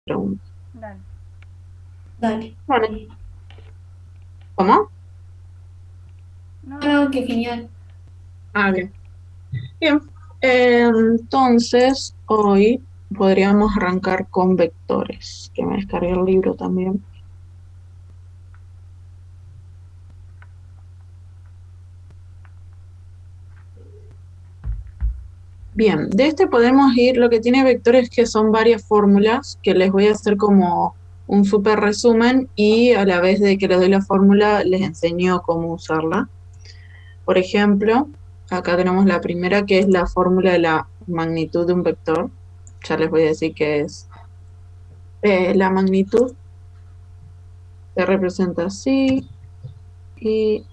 preguntas. Dale. Dale. Bueno, ¿cómo? No, Ah, no. no, qué genial. Ah, bien. Bien. Entonces, hoy podríamos arrancar con vectores, que me descargué el libro también. Bien, de este podemos ir, lo que tiene vectores que son varias fórmulas, que les voy a hacer como un súper resumen y a la vez de que les doy la fórmula les enseño cómo usarla. Por ejemplo, acá tenemos la primera que es la fórmula de la magnitud de un vector. Ya les voy a decir que es la magnitud se representa así y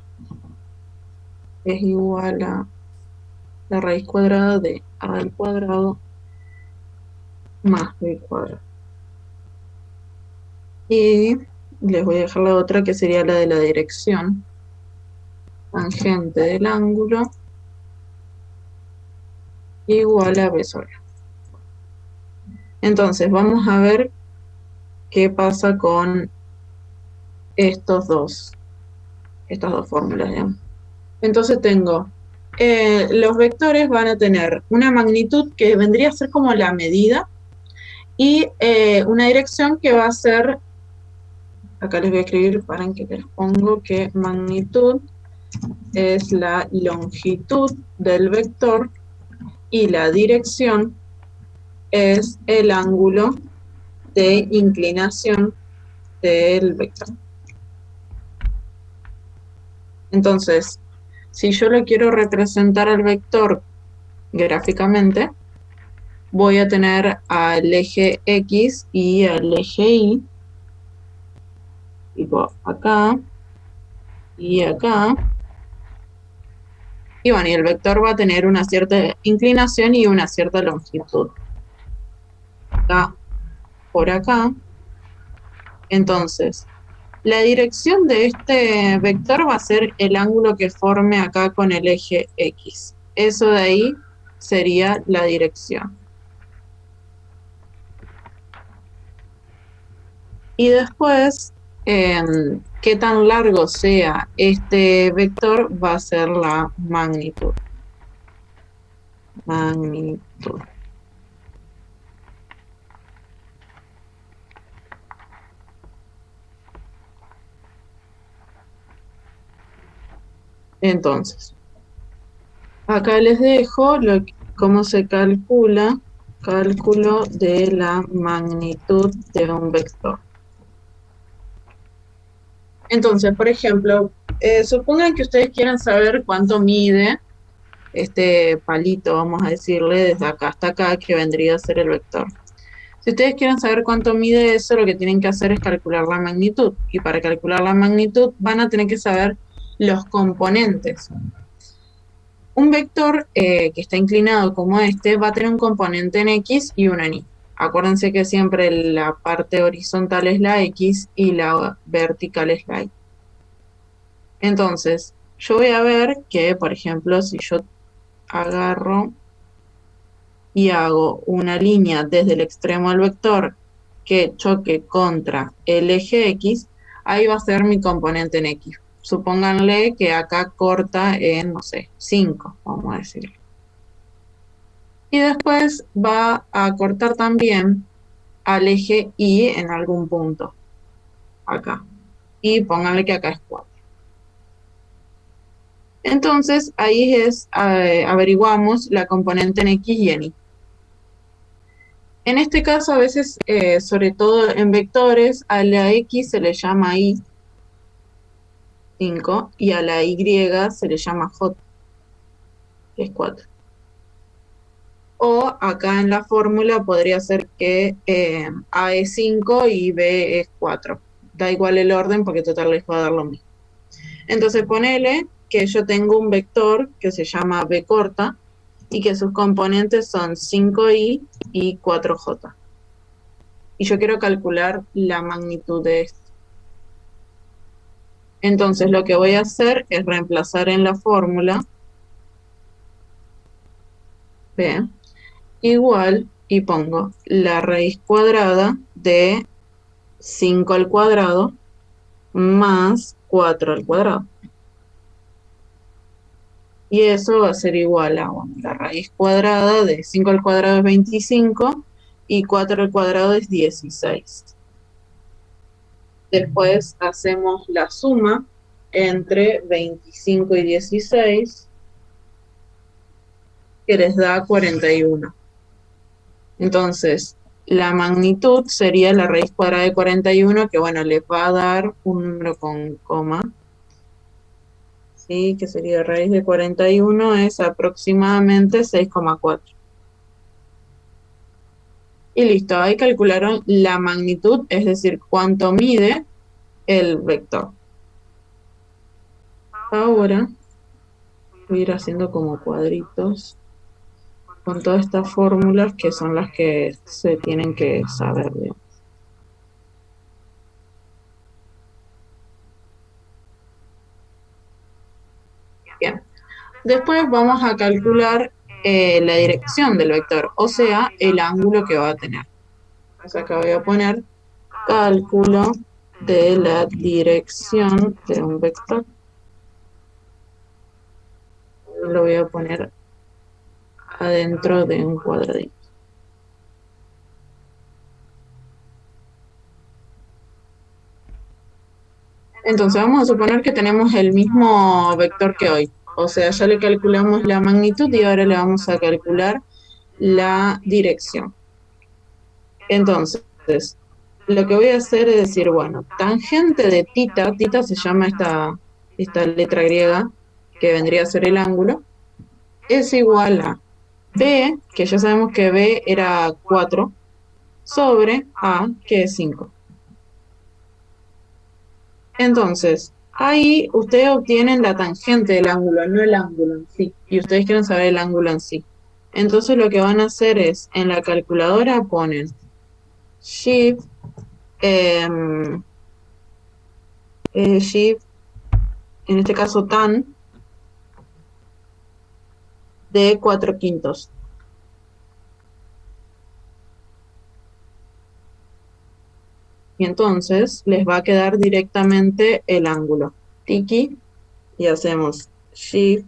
es igual a la raíz cuadrada de a al cuadrado más b cuadrado. Y les voy a dejar la otra que sería la de la dirección. Tangente del ángulo igual a b sola. Entonces vamos a ver qué pasa con estas dos fórmulas, digamos. Entonces tengo, los vectores van a tener una magnitud que vendría a ser como la medida y una dirección que va a ser, acá les voy a escribir para que les pongo que magnitud es la longitud del vector y la dirección es el ángulo de inclinación del vector. Entonces, si yo lo quiero representar al vector gráficamente, voy a tener al eje X y al eje Y, tipo acá y acá. Y bueno, y el vector va a tener una cierta inclinación y una cierta longitud. Acá, por acá. Entonces, la dirección de este vector va a ser el ángulo que forme acá con el eje X. Eso de ahí sería la dirección. Y después, qué tan largo sea este vector va a ser la magnitud. Magnitud. Entonces, acá les dejo cómo se calcula cálculo de la magnitud de un vector. Entonces, por ejemplo, supongan que ustedes quieran saber cuánto mide este palito, vamos a decirle, desde acá hasta acá, que vendría a ser el vector. Si ustedes quieren saber cuánto mide eso, lo que tienen que hacer es calcular la magnitud. Y para calcular la magnitud van a tener que saber los componentes. Un vector que está inclinado como este va a tener un componente en X y uno en Y. Acuérdense que siempre la parte horizontal es la X y la vertical es la Y. Entonces, yo voy a ver que, por ejemplo, si yo agarro y hago una línea desde el extremo del vector que choque contra el eje X, ahí va a ser mi componente en X. Supónganle que acá corta en, no sé, 5, vamos a decir. Y después va a cortar también al eje Y en algún punto, acá. Y pónganle que acá es 4. Entonces, ahí es, averiguamos la componente en X y en Y. En este caso, a veces, sobre todo en vectores, a la X se le llama Y, 5, y a la Y se le llama J, que es 4. O acá en la fórmula podría ser que A es 5 y B es 4. Da igual el orden porque total les va a dar lo mismo. Entonces ponele que yo tengo un vector que se llama B corta y que sus componentes son 5Y y 4J. Y yo quiero calcular la magnitud de esto. Entonces lo que voy a hacer es reemplazar en la fórmula B igual y pongo la raíz cuadrada de 5 al cuadrado más 4 al cuadrado. Y eso va a ser igual a, bueno, la raíz cuadrada de 5 al cuadrado es 25 y 4 al cuadrado es 16. Después hacemos la suma entre 25 y 16, que les da 41. Entonces, la magnitud sería la raíz cuadrada de 41, que bueno, les va a dar un número con coma. ¿Sí? Que sería raíz de 41 es aproximadamente 6,4. Y listo, ahí calcularon la magnitud, es decir, cuánto mide el vector. Ahora voy a ir haciendo como cuadritos con todas estas fórmulas que son las que se tienen que saber. Bien. Después vamos a calcular la dirección del vector, o sea, el ángulo que va a tener. Entonces acá voy a poner cálculo de la dirección de un vector. Lo voy a poner adentro de un cuadradito. Entonces vamos a suponer que tenemos el mismo vector que hoy. O sea, ya le calculamos la magnitud y ahora le vamos a calcular la dirección. Entonces, lo que voy a hacer es decir, bueno, tangente de tita, tita se llama esta letra griega, que vendría a ser el ángulo, es igual a B, que ya sabemos que B era 4, sobre A, que es 5. Entonces, ahí ustedes obtienen la tangente del ángulo, no el ángulo en sí. Y ustedes quieren saber el ángulo en sí. Entonces lo que van a hacer es, en la calculadora ponen shift, shift, en este caso tan, de 4/5. Y entonces les va a quedar directamente el ángulo. Tiki, y hacemos shift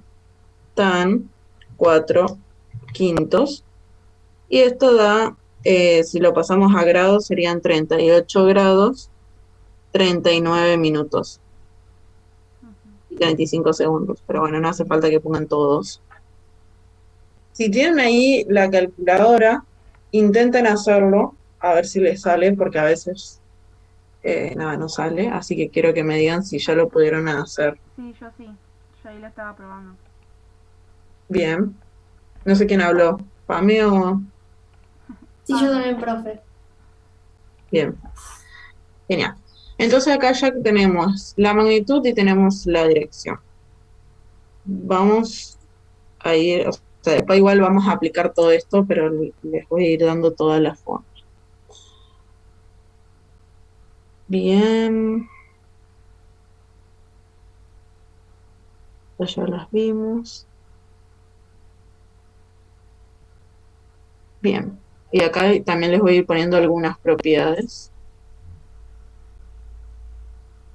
tan 4/5. Y esto da, si lo pasamos a grados, serían 38 grados, 39 minutos y 35 segundos. Pero bueno, no hace falta que pongan todos. Si tienen ahí la calculadora, intenten hacerlo, a ver si les sale, porque a veces nada, no sale. Así que quiero que me digan si ya lo pudieron hacer. Sí, yo sí. Yo ahí lo estaba probando. Bien. No sé quién habló. ¿Pame o...? Sí, yo también, profe. Bien. Genial. Entonces acá ya tenemos la magnitud y tenemos la dirección. Vamos a ir, o sea, después igual vamos a aplicar todo esto, pero les voy a ir dando todas las formas. Bien. Ya las vimos. Bien. Y acá también les voy a ir poniendo algunas propiedades.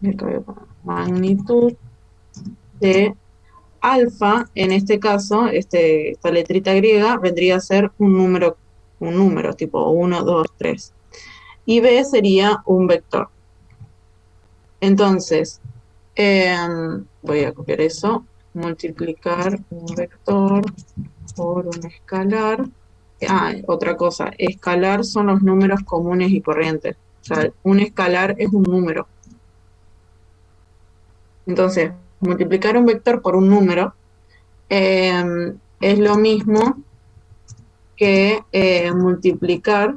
Y acá voy a poner magnitud de alfa, en este caso, esta letrita griega, vendría a ser un número tipo 1, 2, 3. Y B sería un vector. Entonces, voy a copiar eso, multiplicar un vector por un escalar. Otra cosa, escalar son los números comunes y corrientes. O sea, un escalar es un número. Entonces, multiplicar un vector por un número es lo mismo que multiplicar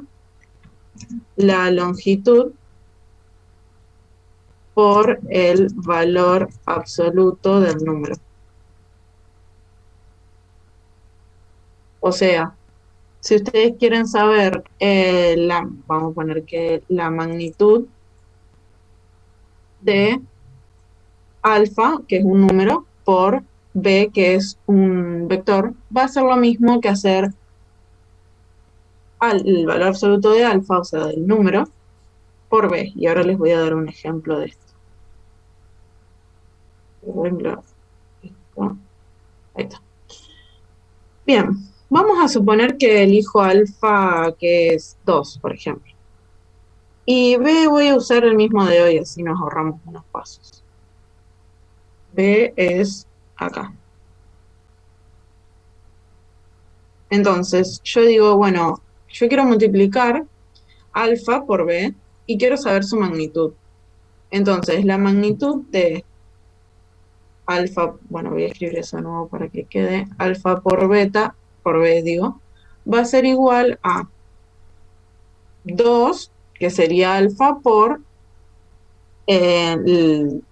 la longitud por el valor absoluto del número. O sea, si ustedes quieren saber vamos a poner que la magnitud de alfa, que es un número, por b, que es un vector, va a ser lo mismo que hacer el valor absoluto de alfa, o sea, del número, por b. Y ahora les voy a dar un ejemplo de esto. Por ejemplo, esto. Ahí está. Bien, vamos a suponer que elijo alfa, que es 2, por ejemplo. Y b voy a usar el mismo de hoy, así nos ahorramos unos pasos. B es acá. Entonces, yo digo, bueno, yo quiero multiplicar alfa por b y quiero saber su magnitud. Entonces, la magnitud de alfa, bueno, voy a escribir eso de nuevo para que quede, alfa por beta, por b digo, va a ser igual a 2, que sería alfa por el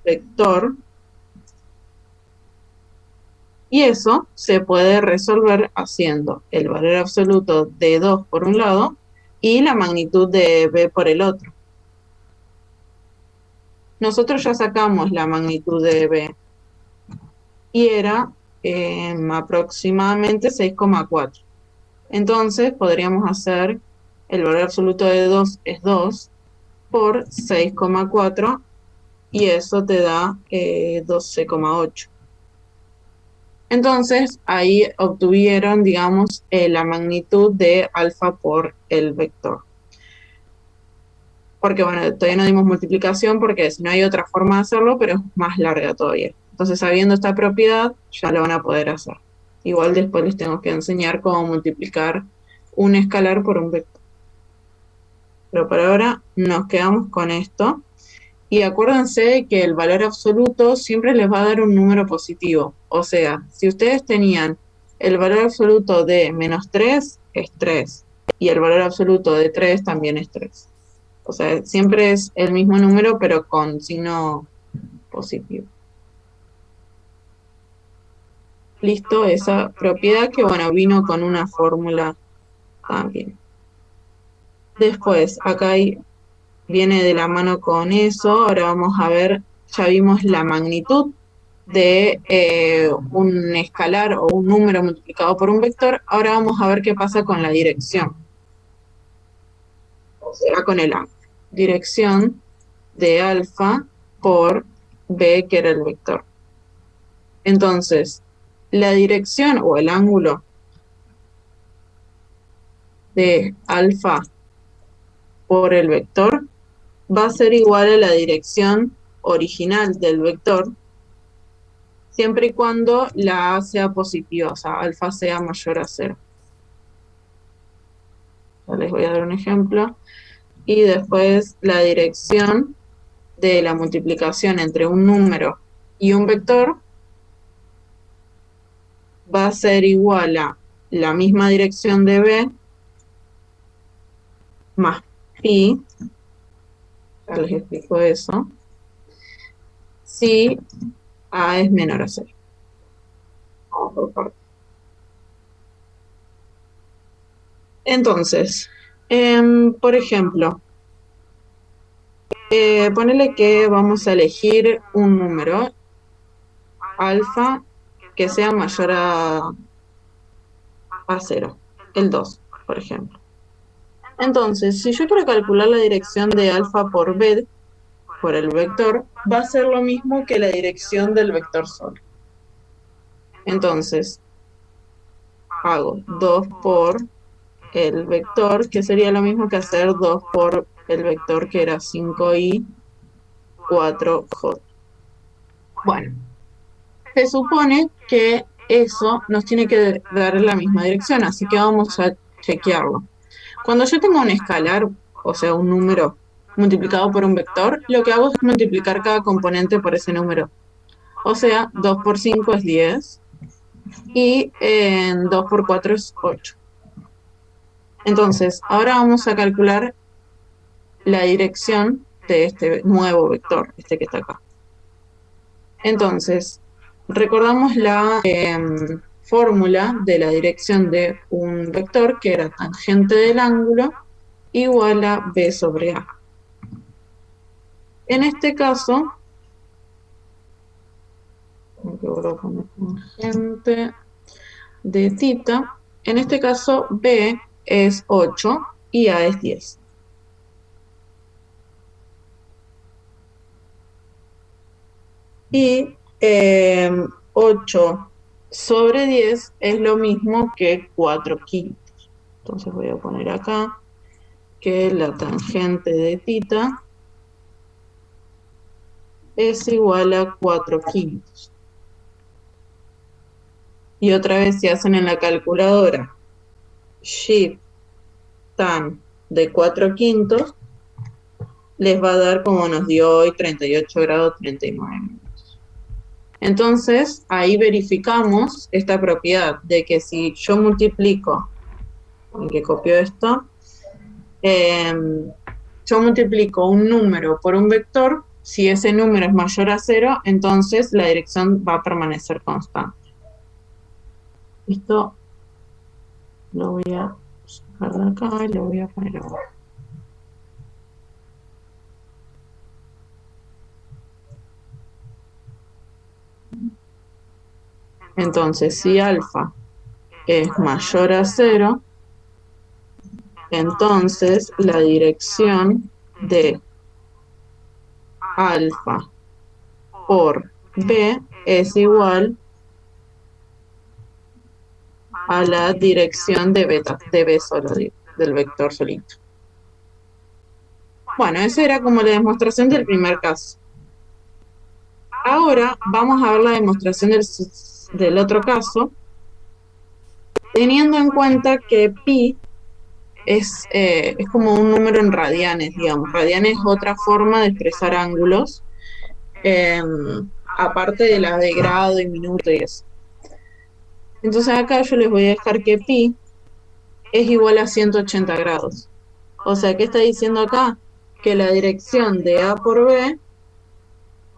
vector, y eso se puede resolver haciendo el valor absoluto de 2 por un lado y la magnitud de b por el otro. Nosotros ya sacamos la magnitud de b y era aproximadamente 6,4. Entonces podríamos hacer el valor absoluto de 2 es 2 por 6,4 y eso te da 12,8. Entonces, ahí obtuvieron, digamos, la magnitud de alfa por el vector. Porque, bueno, todavía no dimos multiplicación porque si no hay otra forma de hacerlo, pero es más larga todavía. Entonces, sabiendo esta propiedad, ya lo van a poder hacer. Igual después les tengo que enseñar cómo multiplicar un escalar por un vector. Pero por ahora nos quedamos con esto. Y acuérdense que el valor absoluto siempre les va a dar un número positivo. O sea, si ustedes tenían el valor absoluto de menos 3, es 3. Y el valor absoluto de 3 también es 3. O sea, siempre es el mismo número, pero con signo positivo. Listo, esa propiedad que, bueno, vino con una fórmula también. Después, acá viene de la mano con eso. Ahora vamos a ver, ya vimos la magnitud de un escalar o un número multiplicado por un vector. Ahora vamos a ver qué pasa con la dirección. O sea, con el ángulo. Dirección de alfa por b, que era el vector. Entonces, la dirección o el ángulo de alfa por el vector va a ser igual a la dirección original del vector, siempre y cuando la a sea positiva, o sea, alfa sea mayor a 0. Ya les voy a dar un ejemplo. Y después la dirección de la multiplicación entre un número y un vector va a ser igual a la misma dirección de b más pi, ya les explico eso, si a es menor a 0. Vamos por partes. Entonces, por ejemplo, ponele que vamos a elegir un número alfa que sea mayor a 0, el 2, por ejemplo. Entonces, si yo quiero calcular la dirección de alfa por b, por el vector, va a ser lo mismo que la dirección del vector solo. Entonces, hago 2 por el vector, que sería lo mismo que hacer 2 por el vector que era 5i, 4j. Bueno, se supone que eso nos tiene que dar la misma dirección, así que vamos a chequearlo. Cuando yo tengo un escalar, o sea, un número multiplicado por un vector, lo que hago es multiplicar cada componente por ese número. O sea, 2 por 5 es 10 y 2 por 4 es 8. Entonces, ahora vamos a calcular la dirección de este nuevo vector, este que está acá. Entonces, recordamos la fórmula de la dirección de un vector, que era tangente del ángulo igual a b sobre a. En este caso, tangente de θ En este caso, B es 8 y A es 10. Y 8 sobre 10 es lo mismo que 4 quintos. Entonces voy a poner acá que la tangente de tita es igual a 4 quintos. Y otra vez, si hacen en la calculadora shift tan de 4 quintos, les va a dar como nos dio hoy 38 grados 39 minutos. Entonces, ahí verificamos esta propiedad de que si yo multiplico, y que copio esto, yo multiplico un número por un vector, si ese número es mayor a 0, entonces la dirección va a permanecer constante. Esto lo voy a sacar de acá y lo voy a poner abajo. Entonces, si alfa es mayor a 0, entonces la dirección de alfa por b es igual a la dirección de beta, de b solo, del vector solito. Bueno, esa era como la demostración del primer caso. Ahora vamos a ver la demostración del otro caso, teniendo en cuenta que pi es como un número en radianes, digamos. Radianes es otra forma de expresar ángulos, aparte de la de grado y minuto y eso. Entonces acá yo les voy a dejar que pi es igual a 180 grados. O sea, ¿qué está diciendo acá? Que la dirección de A por B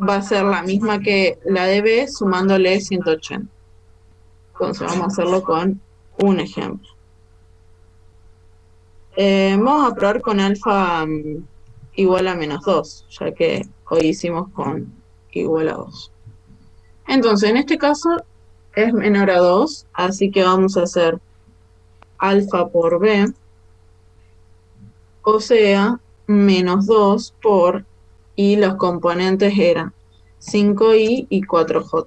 va a ser la misma que la de B sumándole 180. Entonces vamos a hacerlo con un ejemplo. Vamos a probar con alfa igual a menos 2, ya que hoy hicimos con igual a 2. Entonces, en este caso es menor a 2, así que vamos a hacer alfa por B, o sea, menos 2 por, y los componentes eran 5i y 4j.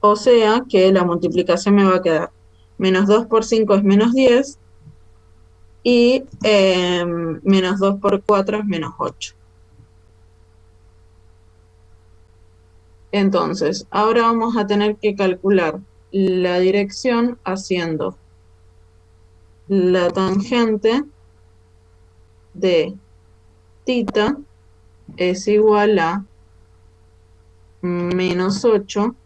O sea que la multiplicación me va a quedar menos 2 por 5 es menos 10, y menos 2 por 4 es menos 8. Entonces, ahora vamos a tener que calcular la dirección haciendo la tangente de tita es igual a menos 8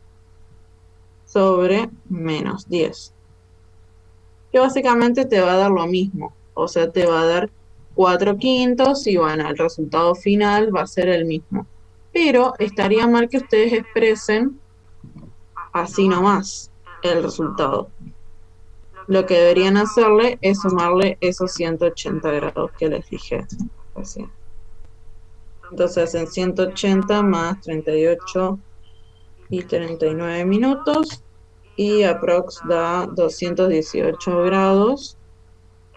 sobre menos 10. Que básicamente te va a dar lo mismo. O sea, te va a dar 4 quintos y bueno, el resultado final va a ser el mismo. Pero estaría mal que ustedes expresen así nomás el resultado. Lo que deberían hacerle es sumarle esos 180 grados que les dije recién. Entonces hacen 180 más 38 y 39 minutos y aprox da 218 grados,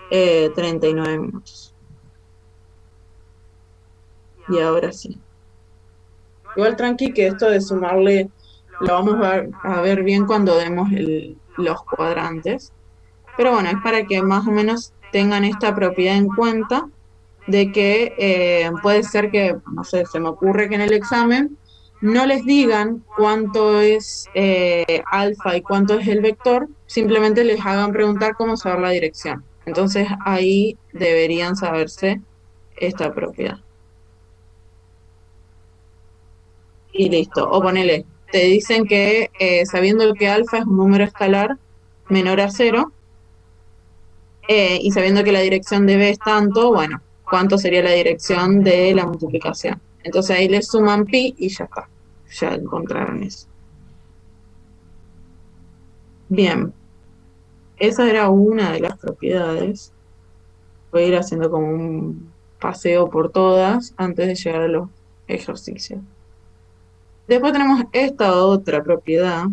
39 minutos. Y ahora sí. Igual tranqui que esto de sumarle lo vamos a ver bien cuando demos los cuadrantes. Pero bueno, es para que más o menos tengan esta propiedad en cuenta de que puede ser que, no sé, se me ocurre que en el examen no les digan cuánto es alfa y cuánto es el vector, simplemente les hagan preguntar cómo saber la dirección. Entonces ahí deberían saberse esta propiedad. Y listo. O ponele, te dicen que sabiendo que alfa es un número escalar menor a 0, y sabiendo que la dirección de B es tanto, bueno, ¿cuánto sería la dirección de la multiplicación? Entonces ahí le suman pi y ya está. Ya encontraron eso. Bien. Esa era una de las propiedades. Voy a ir haciendo como un paseo por todas antes de llegar a los ejercicios. Después tenemos esta otra propiedad,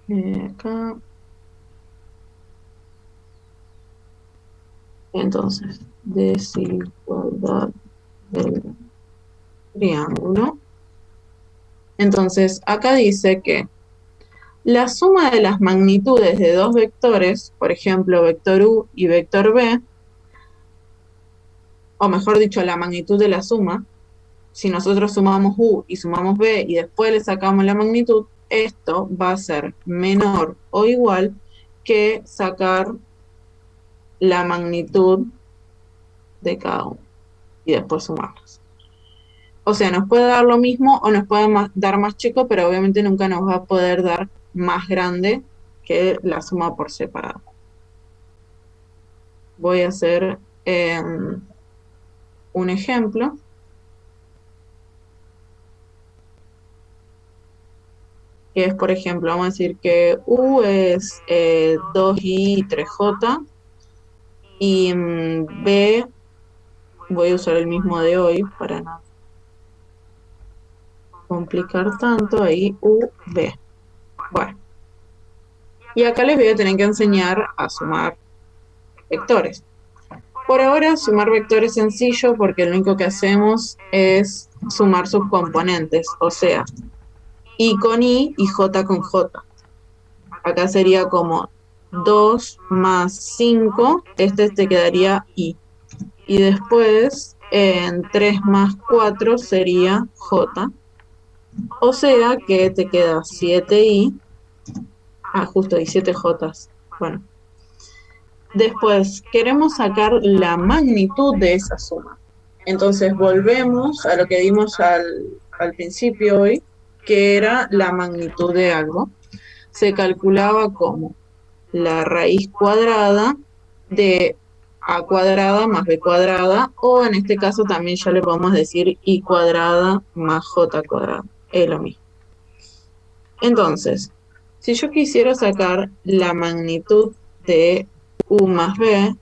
Acá. Entonces, desigualdad del triángulo. Entonces, acá dice que la suma de las magnitudes de dos vectores, por ejemplo, vector u y vector b, o mejor dicho, la magnitud de la suma, si nosotros sumamos u y sumamos b y después le sacamos la magnitud, esto va a ser menor o igual que sacar la magnitud de cada uno y después sumarlas. O sea, nos puede dar lo mismo o nos puede dar más chico, pero obviamente nunca nos va a poder dar más grande que la suma por separado. Voy a hacer un ejemplo. Que es, por ejemplo, vamos a decir que U es 2i y 3j, y B, voy a usar el mismo de hoy para no complicar tanto, ahí UB. Bueno, y acá les voy a tener que enseñar a sumar vectores. Por ahora, sumar vectores es sencillo porque lo único que hacemos es sumar sus componentes, o sea, I con I y J con J. Acá sería como 2 más 5, este te quedaría I. Y después, en 3 más 4 sería J. O sea que te queda 7I. Justo, y 7 Jotas. Bueno. Después, queremos sacar la magnitud de esa suma. Entonces, volvemos a lo que dimos al principio hoy, que era la magnitud de algo. Se calculaba como la raíz cuadrada de a cuadrada más b cuadrada, o en este caso también ya le podemos decir i cuadrada más j cuadrada, es lo mismo. Entonces, si yo quisiera sacar la magnitud de u más b,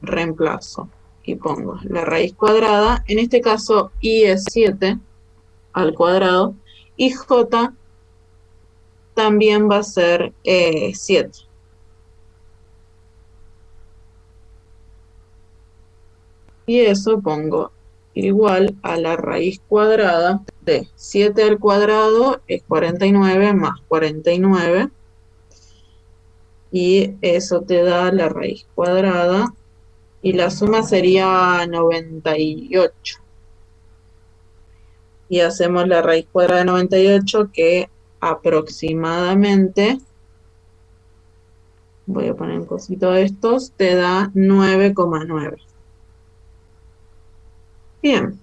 reemplazo y pongo la raíz cuadrada, en este caso i es 7 al cuadrado, y j también va a ser 7. Y eso pongo igual a la raíz cuadrada de 7 al cuadrado es 49 más 49. Y eso te da la raíz cuadrada. Y la suma sería 98. Y hacemos la raíz cuadrada de 98 que aproximadamente, voy a poner un cosito de estos, te da 9,9. Bien,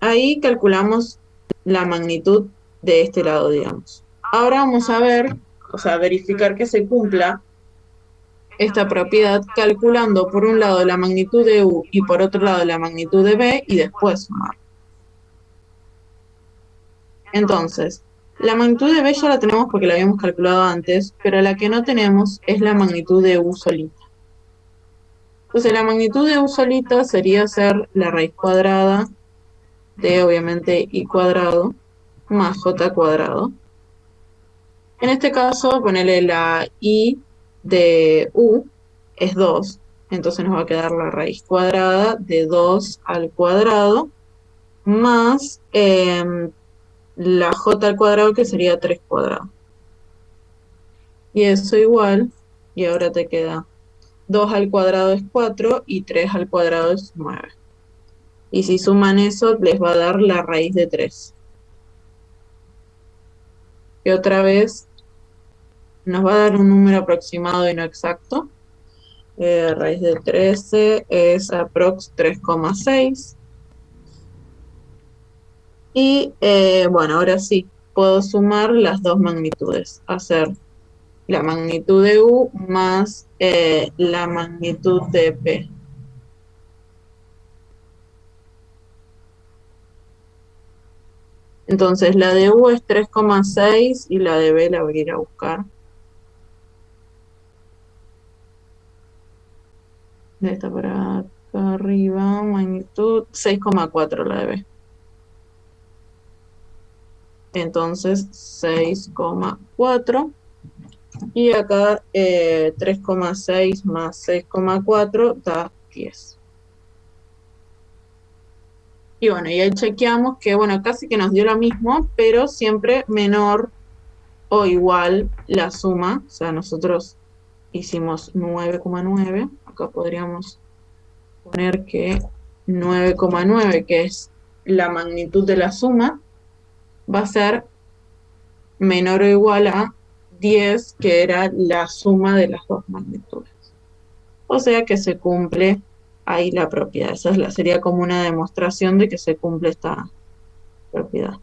ahí calculamos la magnitud de este lado, digamos. Ahora vamos a ver, o sea, verificar que se cumpla esta propiedad calculando por un lado la magnitud de U y por otro lado la magnitud de B y después sumar. Entonces, la magnitud de B ya la tenemos porque la habíamos calculado antes, pero la que no tenemos es la magnitud de U solita. Entonces, la magnitud de U solita sería hacer la raíz cuadrada de, obviamente, i cuadrado más j cuadrado. En este caso, ponerle la i de u es 2, entonces nos va a quedar la raíz cuadrada de 2 al cuadrado más la j al cuadrado, que sería 3 cuadrado. Y eso igual, y ahora te queda 2 al cuadrado es 4 y 3 al cuadrado es 9. Y si suman eso, les va a dar la raíz de 3. Y otra vez nos va a dar un número aproximado y no exacto. Raíz de 13 es aprox 3,6. Y bueno, ahora sí, puedo sumar las dos magnitudes. Hacer la magnitud de U más la magnitud de P. Entonces la de U es 3,6 y la de B la voy a ir a buscar. Esta para acá arriba, magnitud 6,4 la de B. Entonces 6,4 Y acá 3,6 más 6,4 da 10. Y bueno, y ahí chequeamos que, bueno, casi que nos dio lo mismo, pero siempre menor o igual la suma. O sea, nosotros hicimos 9,9. Acá podríamos poner que 9,9, que es la magnitud de la suma, va a ser menor o igual a 10, que era la suma de las dos magnitudes. O sea que se cumple ahí la propiedad. Esa sería como una demostración de que se cumple esta propiedad.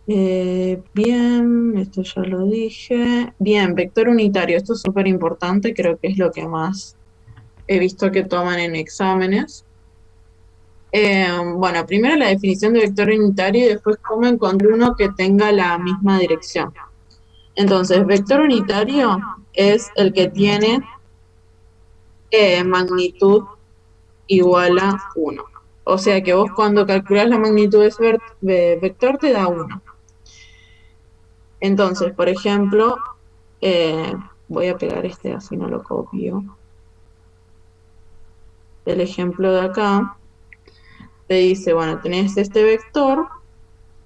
Bien, esto ya lo dije. Bien, vector unitario. Esto es súper importante, creo que es lo que más he visto que toman en exámenes. Bueno, primero la definición de vector unitario y después cómo encontrar uno que tenga la misma dirección. Entonces, vector unitario es el que tiene magnitud igual a 1. O sea que vos cuando calculás la magnitud de ese vector te da 1. Entonces, por ejemplo, voy a pegar este así no lo copio. El ejemplo de acá te dice, bueno, tenés este vector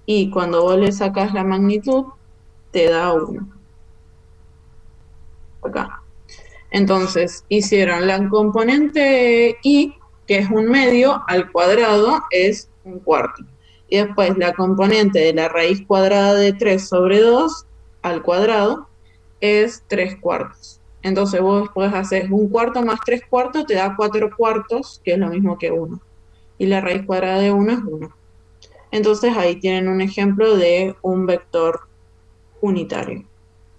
y cuando vos le sacas la magnitud te da 1. Acá. Entonces, hicieron la componente y, que es un medio, al cuadrado es un cuarto. Y después la componente de la raíz cuadrada de 3 sobre 2 al cuadrado es 3 cuartos. Entonces vos después hacer 1 cuarto más 3 cuartos, te da 4 cuartos, que es lo mismo que 1. Y la raíz cuadrada de 1 es 1. Entonces ahí tienen un ejemplo de un vector unitario.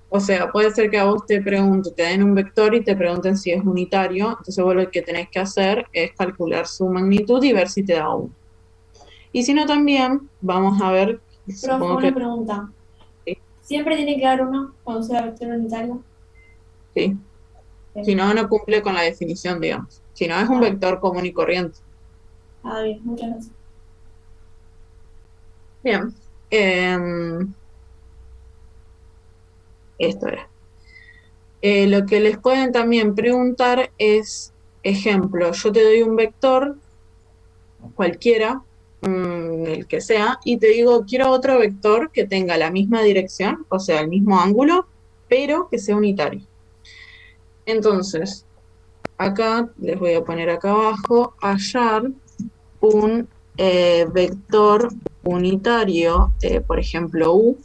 O sea, puede ser que a vos te den un vector y te pregunten si es unitario, entonces vos lo que tenés que hacer es calcular su magnitud y ver si te da 1. Y si no también, vamos a ver, Profe, una pregunta. Sí. ¿Siempre tiene que dar uno cuando sea vector unitario? Sí. Si no, no cumple con la definición, digamos. Si no, es un vector común y corriente. Bien, muchas gracias. Bien. Esto es. Lo que les pueden también preguntar es, ejemplo, yo te doy un vector, cualquiera, el que sea, y te digo, quiero otro vector que tenga la misma dirección, o sea, el mismo ángulo, pero que sea unitario. Entonces, acá les voy a poner acá abajo, hallar un vector unitario, por ejemplo, U,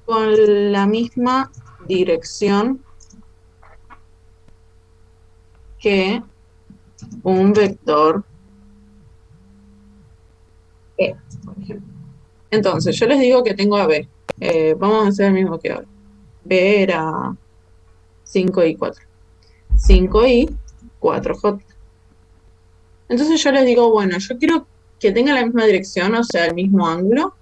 con la misma dirección que un vector E, por ejemplo. Entonces, yo les digo que tengo a B. Vamos a hacer el mismo que ahora. B era 5i 4. 5i 4j. Entonces yo les digo, bueno, yo quiero que tenga la misma dirección, o sea, el mismo ángulo,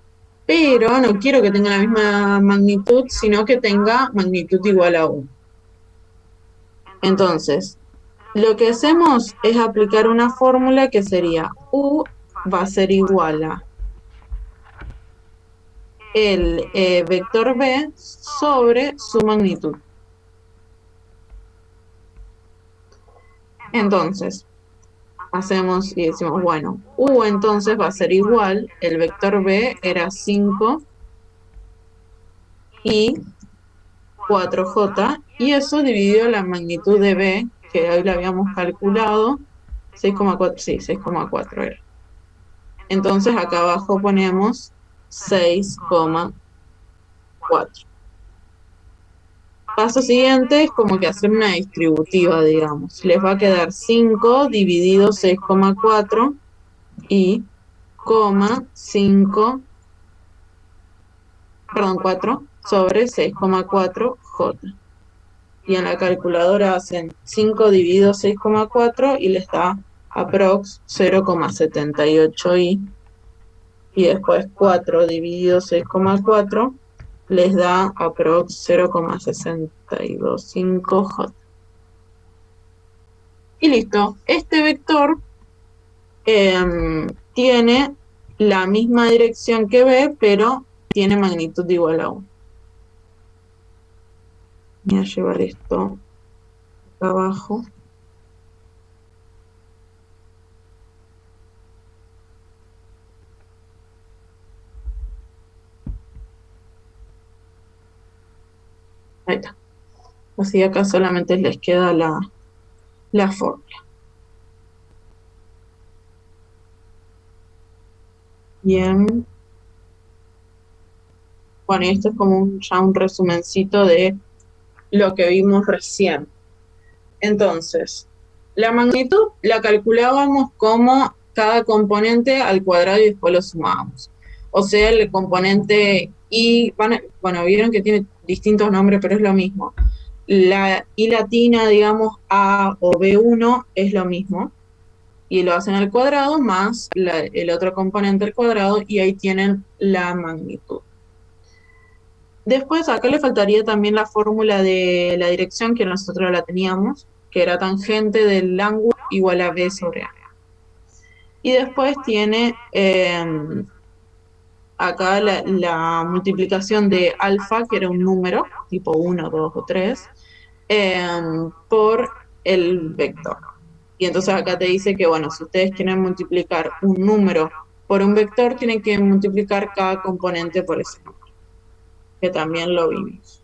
pero no quiero que tenga la misma magnitud, sino que tenga magnitud igual a 1. Entonces, lo que hacemos es aplicar una fórmula que sería U va a ser igual a el vector B sobre su magnitud. Entonces, hacemos y decimos, bueno, U entonces va a ser igual, el vector B era 5 y 4j, y eso dividido la magnitud de B, que hoy la habíamos calculado, 6,4, sí, 6,4 era. Entonces acá abajo ponemos 6,4. Paso siguiente es como que hacer una distributiva, digamos. Les va a quedar 5 dividido 6,4 y 4 sobre 6,4j. Y en la calculadora hacen 5 dividido 6,4 y les da aprox 0,78i. Y después 4 dividido 6,4 les da aprox 0,625j. Y listo. Este vector tiene la misma dirección que B, pero tiene magnitud igual a 1. Voy a llevar esto acá abajo. Ahí está. Así acá solamente les queda la fórmula. Bien. Bueno, y esto es como ya un resumencito de lo que vimos recién. Entonces, la magnitud la calculábamos como cada componente al cuadrado y después lo sumábamos. O sea, el componente I, bueno, vieron que tiene distintos nombres, pero es lo mismo. La I latina, digamos, A o B1 es lo mismo. Y lo hacen al cuadrado más el otro componente al cuadrado y ahí tienen la magnitud. Después acá le faltaría también la fórmula de la dirección que nosotros la teníamos, que era tangente del ángulo igual a B sobre A. Y después tiene acá la multiplicación de alfa, que era un número, tipo 1, 2 o 3, por el vector. Y entonces acá te dice que, bueno, si ustedes quieren multiplicar un número por un vector, tienen que multiplicar cada componente por ese número, que también lo vimos.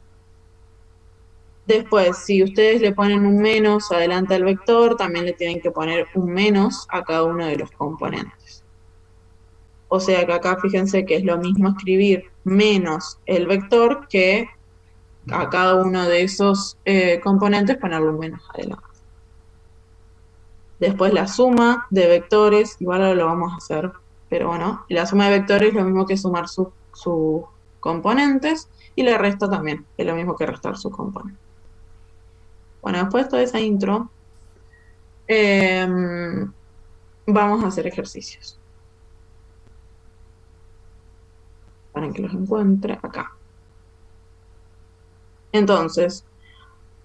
Después, si ustedes le ponen un menos adelante al vector, también le tienen que poner un menos a cada uno de los componentes. O sea que acá fíjense que es lo mismo escribir menos el vector que a cada uno de esos componentes ponerle un menos adelante. Después la suma de vectores, igual ahora lo vamos a hacer, pero bueno, la suma de vectores es lo mismo que sumar sus componentes, y la resta también, es lo mismo que restar sus componentes. Bueno, después de toda esa intro, vamos a hacer ejercicios. Para que los encuentre acá. Entonces,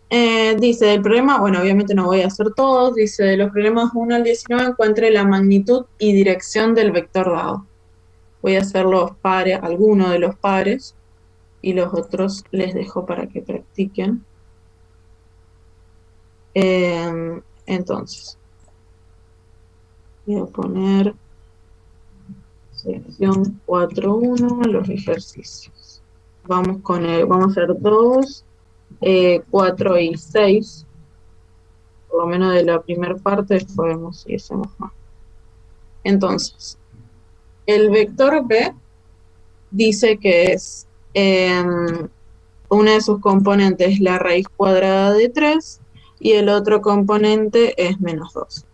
dice el problema, bueno, obviamente no voy a hacer todos, dice de los problemas 1 al 19 encuentre la magnitud y dirección del vector dado. Voy a hacer los pares, algunos de los pares, y los otros les dejo para que practiquen. Entonces, voy a poner sección 4.1, los ejercicios. Vamos a hacer 2, 4 y 6, por lo menos de la primera parte, después vemos si hacemos más. Entonces, el vector B dice que es una de sus componentes es la raíz cuadrada de 3 y el otro componente es menos 2.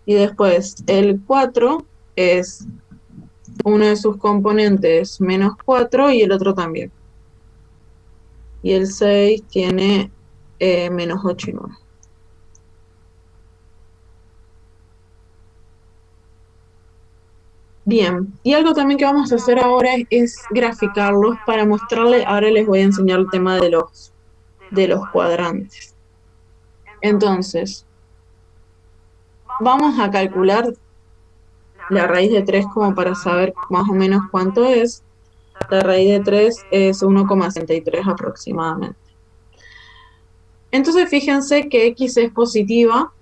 Y después el 4 es uno de sus componentes menos 4 y el otro también. Y el 6 tiene menos 8 y 9. Bien, y algo también que vamos a hacer ahora es graficarlos para mostrarles, ahora les voy a enseñar el tema de los cuadrantes. Entonces, vamos a calcular la raíz de 3 como para saber más o menos cuánto es. La raíz de 3 es 1,63 aproximadamente. Entonces fíjense que X es positiva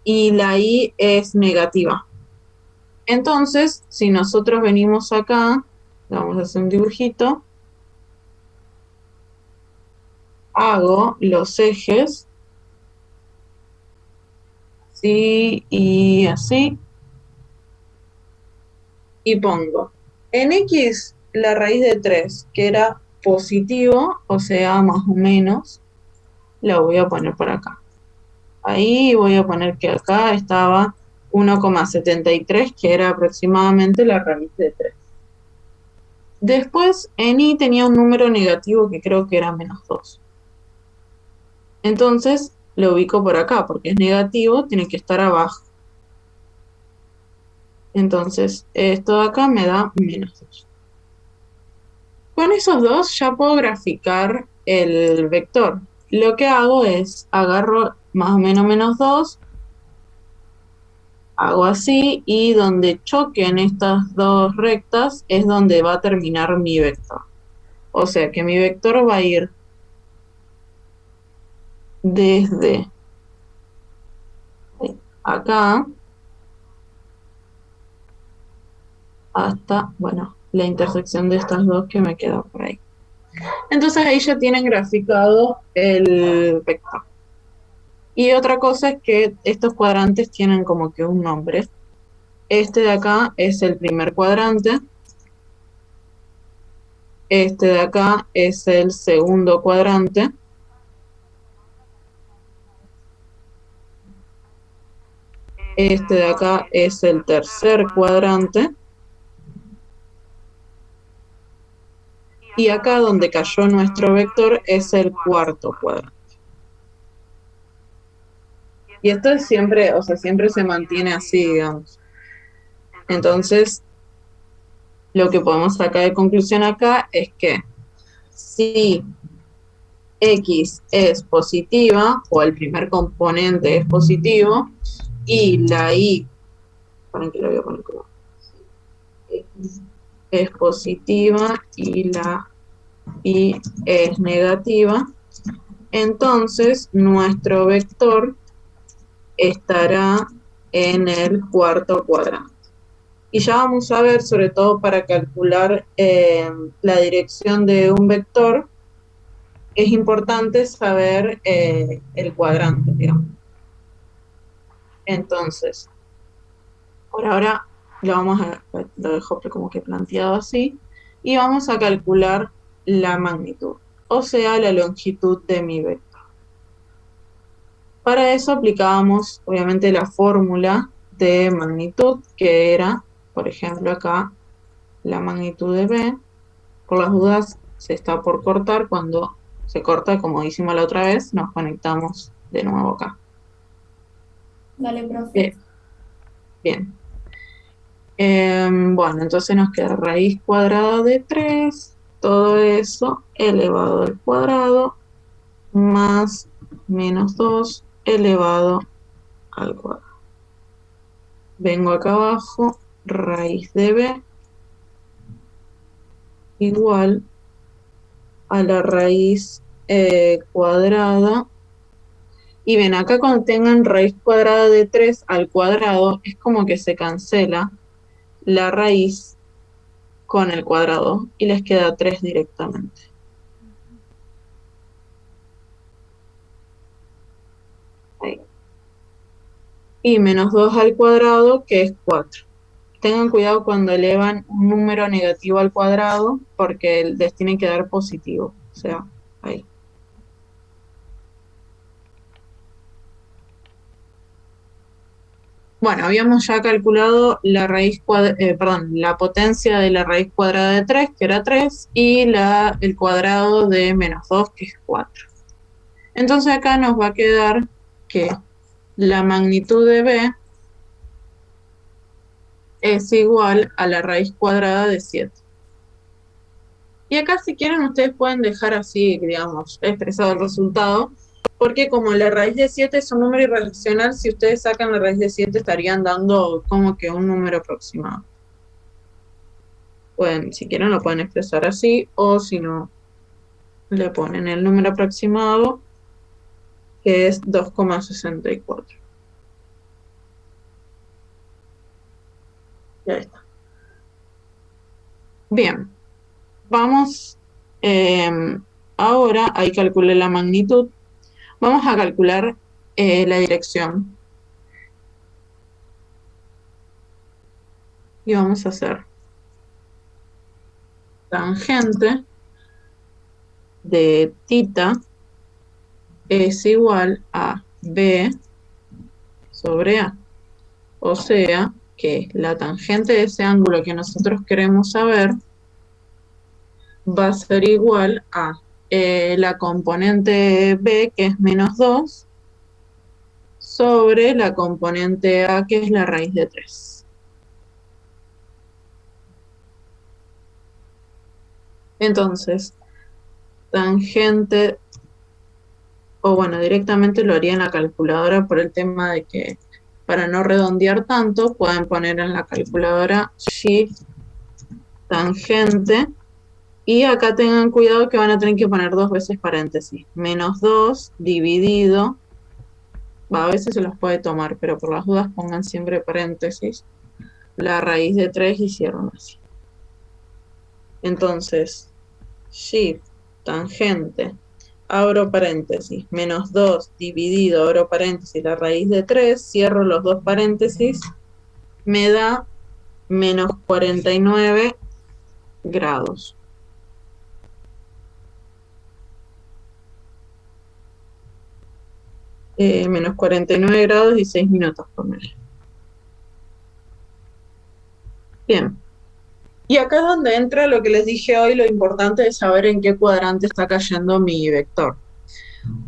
y la Y es negativa. Entonces, si nosotros venimos acá, vamos a hacer un dibujito, hago los ejes, así y así, y pongo en X la raíz de 3, que era positivo, o sea, más o menos, la voy a poner por acá. Ahí voy a poner que acá estaba 1,73, que era aproximadamente la raíz de 3. Después, en Y tenía un número negativo que creo que era menos 2. Entonces, lo ubico por acá, porque es negativo, tiene que estar abajo. Entonces, esto de acá me da menos 2. Con esos dos ya puedo graficar el vector. Lo que hago es, agarro más o menos menos 2, Hago así y donde choquen estas dos rectas es donde va a terminar mi vector. O sea que mi vector va a ir desde acá hasta, bueno, la intersección de estas dos que me queda por ahí. Entonces ahí ya tienen graficado el vector. Y otra cosa es que estos cuadrantes tienen como que un nombre. Este de acá es el primer cuadrante. Este de acá es el segundo cuadrante. Este de acá es el tercer cuadrante. Y acá donde cayó nuestro vector es el cuarto cuadrante. Y esto es siempre, o sea, siempre se mantiene así, digamos. Entonces, lo que podemos sacar de conclusión acá es que si X es positiva, o el primer componente es positivo, y la Y, ¿para qué lo voy a poner como? X es positiva y la Y es negativa, entonces nuestro vector estará en el cuarto cuadrante. Y ya vamos a ver, sobre todo para calcular la dirección de un vector, es importante saber el cuadrante, digamos. Entonces, por ahora lo dejo como que planteado así, y vamos a calcular la magnitud, o sea, la longitud de mi vector. Para eso aplicábamos, obviamente, la fórmula de magnitud, que era, por ejemplo, acá, la magnitud de B. Por las dudas, se está por cortar. Cuando se corta, como hicimos la otra vez, nos conectamos de nuevo acá. Dale, profe. Bien. Bueno, entonces nos queda raíz cuadrada de 3, todo eso elevado al cuadrado, más menos 2 elevado al cuadrado. Vengo acá abajo, raíz de B igual a la raíz cuadrada. Y ven, acá cuando tengan raíz cuadrada de 3 al cuadrado, es como que se cancela la raíz con el cuadrado y les queda 3 directamente. Ahí. Y menos 2 al cuadrado, que es 4. Tengan cuidado cuando elevan un número negativo al cuadrado, porque les tiene que dar positivo. O sea, ahí. Bueno, habíamos ya calculado la la potencia de la raíz cuadrada de 3, que era 3, y el cuadrado de menos 2, que es 4. Entonces acá nos va a quedar que la magnitud de B es igual a la raíz cuadrada de 7. Y acá, si quieren, ustedes pueden dejar así, digamos, expresado el resultado, porque como la raíz de 7 es un número irracional, si ustedes sacan la raíz de 7 estarían dando como que un número aproximado. Pueden, si quieren, lo pueden expresar así, o si no, le ponen el número aproximado, que es 2,64. Ya está. Bien. Vamos, ahora ahí calculé la magnitud. Vamos a calcular la dirección. Y vamos a hacer tangente de θ es igual a B sobre A. O sea que la tangente de ese ángulo que nosotros queremos saber va a ser igual a la componente B, que es menos 2, sobre la componente A, que es la raíz de 3. Entonces, tangente, o bueno, directamente lo haría en la calculadora por el tema de que para no redondear tanto, pueden poner en la calculadora Shift tangente, y acá tengan cuidado que van a tener que poner 2 veces paréntesis. Menos 2 dividido, a veces se los puede tomar, pero por las dudas pongan siempre paréntesis, la raíz de 3 y cierran así. Entonces, Shift tangente, abro paréntesis, menos 2 dividido, abro paréntesis, la raíz de 3, cierro los 2 paréntesis, me da menos 49 grados. Menos 49 grados y 6 minutos, ponele. Bien. Y acá es donde entra lo que les dije hoy, lo importante es saber en qué cuadrante está cayendo mi vector.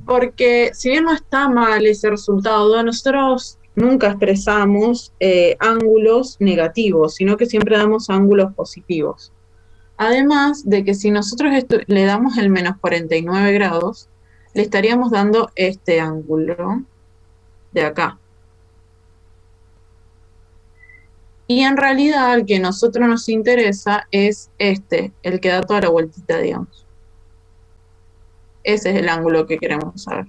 Porque si bien no está mal ese resultado, nosotros nunca expresamos ángulos negativos, sino que siempre damos ángulos positivos. Además de que si nosotros le damos el menos 49 grados, le estaríamos dando este ángulo de acá. Y en realidad el que a nosotros nos interesa es este, el que da toda la vueltita, digamos. Ese es el ángulo que queremos saber.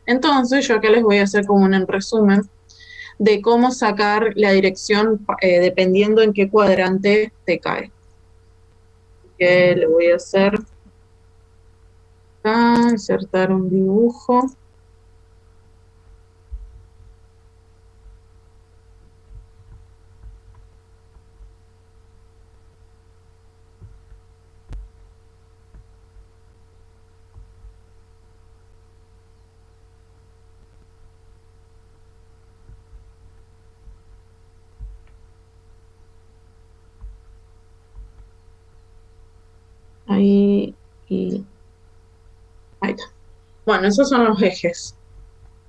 Entonces yo acá les voy a hacer como un resumen de cómo sacar la dirección dependiendo en qué cuadrante te cae. Que le voy a hacer acá, insertar un dibujo. Ahí y ahí está. Bueno, esos son los ejes.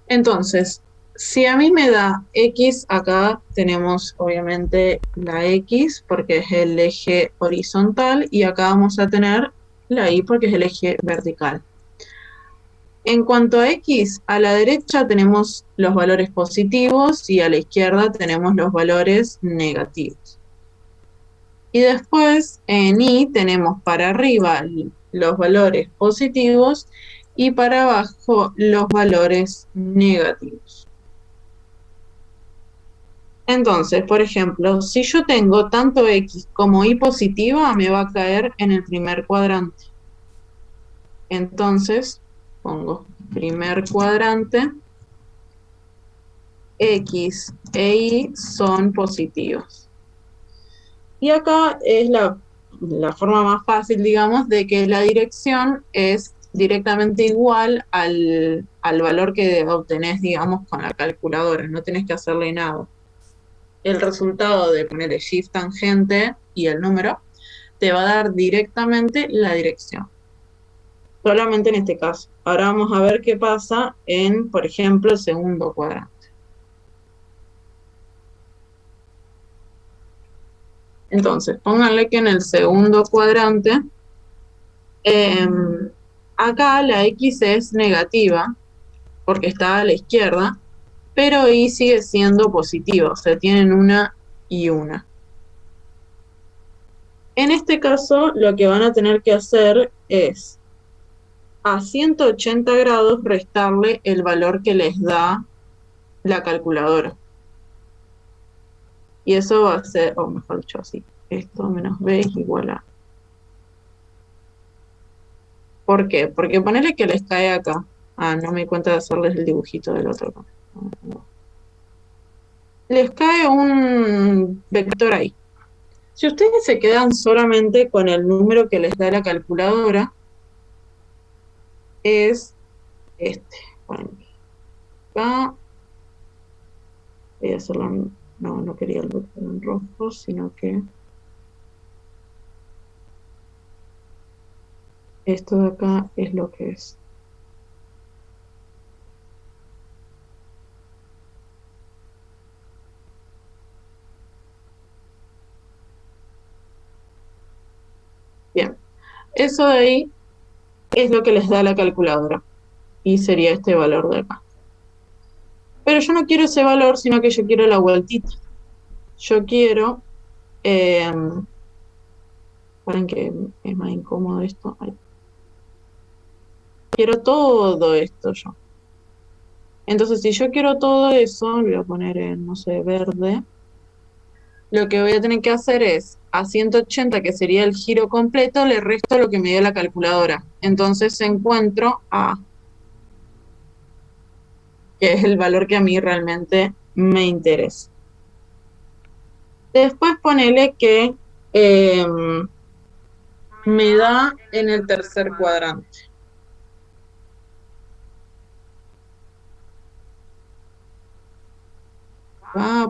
Entonces, si a mí me da X, acá tenemos obviamente la X porque es el eje horizontal y acá vamos a tener la Y porque es el eje vertical. En cuanto a X, a la derecha tenemos los valores positivos y a la izquierda tenemos los valores negativos. Y después en Y tenemos para arriba los valores positivos y para abajo los valores negativos. Entonces, por ejemplo, si yo tengo tanto X como Y positiva, me va a caer en el primer cuadrante. Entonces, pongo primer cuadrante, X e Y son positivos. Y acá es la forma más fácil, digamos, de que la dirección es directamente igual al valor que obtenés, digamos, con la calculadora. No tenés que hacerle nada. El resultado de ponerle Shift tangente y el número te va a dar directamente la dirección. Solamente en este caso. Ahora vamos a ver qué pasa en, por ejemplo, el segundo cuadrante. Entonces, pónganle que en el segundo cuadrante, acá la X es negativa, porque está a la izquierda, pero Y sigue siendo positiva, o sea, tienen una y una. En este caso, lo que van a tener que hacer es a 180 grados restarle el valor que les da la calculadora. Y eso va a ser, o mejor dicho así, esto menos B es igual a. ¿Por qué? Porque ponerle que les cae acá. Ah, no me di cuenta de hacerles el dibujito del otro. Les cae un vector ahí. Si ustedes se quedan solamente con el número que les da la calculadora, es este. Bueno, acá voy a hacerlo. No quería el vector en rojo, sino que esto de acá es lo que es. Bien, eso de ahí es lo que les da la calculadora y sería este valor de acá. Pero yo no quiero ese valor, sino que yo quiero la vueltita. Yo quiero... Paren que es más incómodo esto. Ay. Quiero todo esto yo. Entonces, si yo quiero todo eso, lo voy a poner en, no sé, verde. Lo que voy a tener que hacer es, a 180, que sería el giro completo, le resto lo que me dio la calculadora. Entonces encuentro A, que es el valor que a mí realmente me interesa. Después ponele que me da en el tercer cuadrante.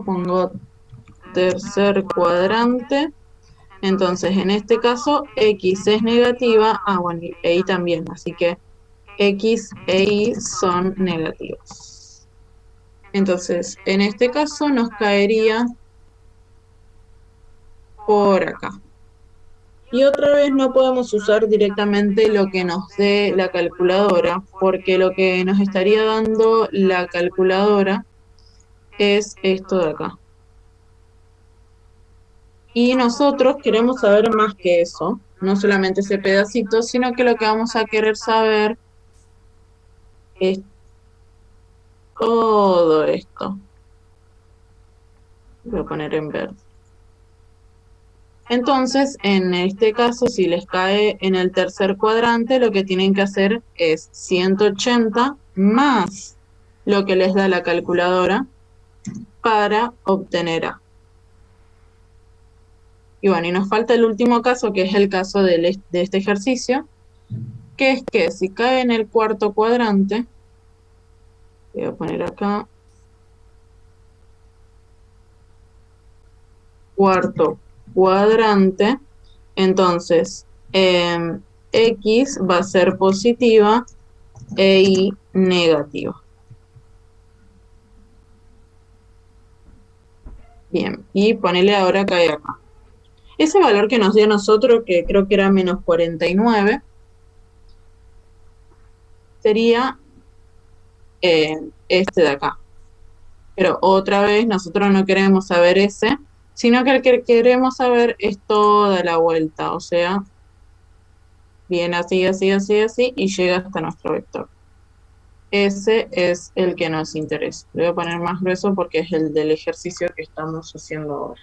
Pongo tercer cuadrante. Entonces, en este caso, X es negativa. Bueno, y Y también. Así que X e Y son negativos. Entonces, en este caso nos caería por acá. Y otra vez no podemos usar directamente lo que nos dé la calculadora, porque lo que nos estaría dando la calculadora es esto de acá. Y nosotros queremos saber más que eso, no solamente ese pedacito, sino que lo que vamos a querer saber es todo esto. Voy a poner en verde. Entonces, en este caso, si les cae en el tercer cuadrante, lo que tienen que hacer es 180 más lo que les da la calculadora para obtener A. Y bueno, y nos falta el último caso, que es el caso de este ejercicio, que es que si cae en el cuarto cuadrante, voy a poner acá, cuarto cuadrante, entonces X va a ser positiva e Y negativa. Bien, y ponele ahora cae acá. Ese valor que nos dio a nosotros, que creo que era menos 49, sería este de acá. Pero otra vez nosotros no queremos saber ese, sino que el que queremos saber es toda la vuelta, o sea, viene así, así, así, así, y llega hasta nuestro vector. Ese es el que nos interesa. Le voy a poner más grueso porque es el del ejercicio que estamos haciendo ahora.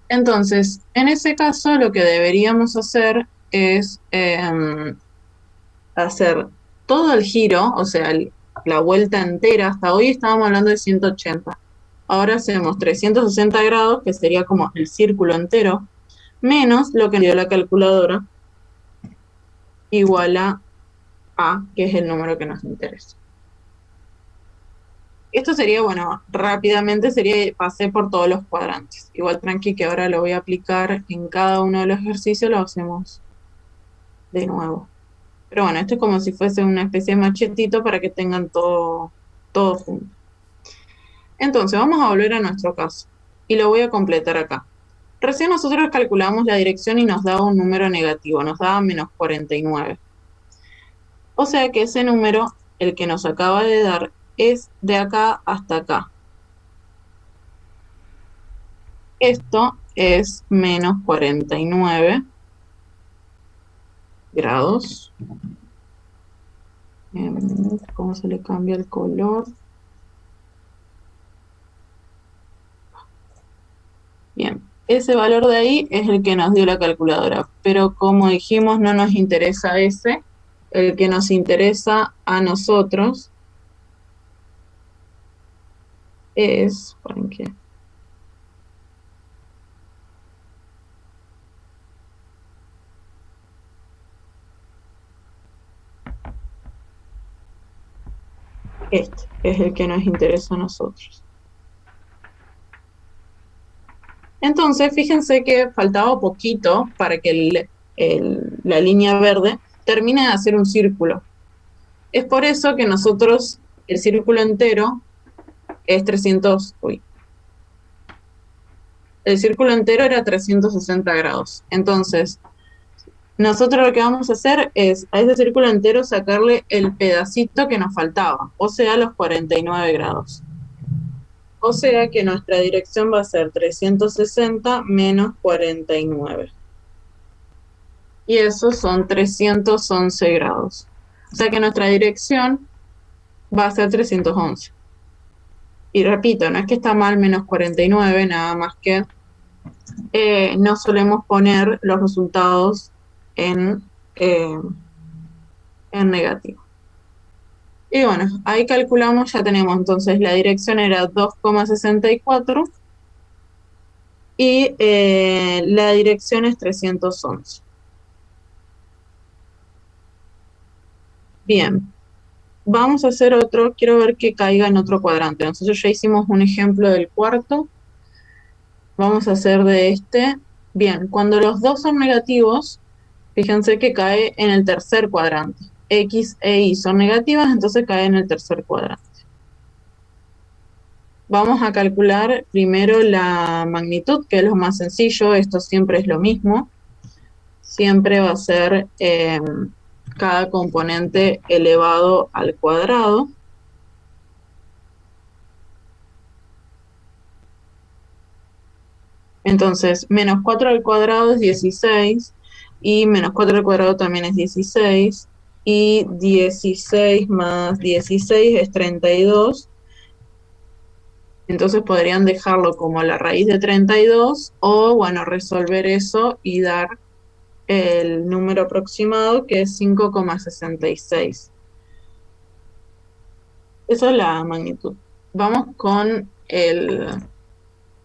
Entonces, en ese caso, lo que deberíamos hacer es hacer todo el giro, o sea, la vuelta entera. Hasta hoy estábamos hablando de 180. Ahora hacemos 360 grados, que sería como el círculo entero, menos lo que dio la calculadora, igual a A, que es el número que nos interesa. Esto sería, bueno, rápidamente sería, pasé por todos los cuadrantes. Igual tranqui que ahora lo voy a aplicar en cada uno de los ejercicios, lo hacemos de nuevo. Pero bueno, esto es como si fuese una especie de machetito para que tengan todo junto. Entonces, vamos a volver a nuestro caso. Y lo voy a completar acá. Recién nosotros calculamos la dirección y nos daba un número negativo, nos daba menos 49. O sea que ese número, el que nos acaba de dar, es de acá hasta acá. Esto es menos 49 grados. ¿Cómo se le cambia el color? Bien, ese valor de ahí es el que nos dio la calculadora, pero como dijimos, no nos interesa ese. El que nos interesa a nosotros es, ¿para qué? Este es el que nos interesa a nosotros. Entonces, fíjense que faltaba poquito para que la línea verde termine de hacer un círculo. Es por eso que nosotros, el círculo entero es 300, el círculo entero era 360 grados. Entonces, nosotros lo que vamos a hacer es a ese círculo entero sacarle el pedacito que nos faltaba, o sea, los 49 grados. O sea que nuestra dirección va a ser 360 menos 49. Y esos son 311 grados. O sea que nuestra dirección va a ser 311. Y repito, no es que está mal menos 49, nada más que no solemos poner los resultados en negativo. Y bueno, ahí calculamos, ya tenemos entonces la dirección era 2,64 y la dirección es 311. Bien, vamos a hacer otro, quiero ver que caiga en otro cuadrante. Nosotros ya hicimos un ejemplo del cuarto, vamos a hacer de este. Bien, cuando los dos son negativos, fíjense que cae en el tercer cuadrante. X e Y son negativas, entonces cae en el tercer cuadrante. Vamos a calcular primero la magnitud, que es lo más sencillo. Esto siempre es lo mismo. Siempre va a ser cada componente elevado al cuadrado. Entonces, menos 4 al cuadrado es 16, y menos 4 al cuadrado también es 16, y 16 más 16 es 32. Entonces podrían dejarlo como la raíz de 32, o bueno, resolver eso y dar el número aproximado, que es 5,66. Esa es la magnitud. Vamos con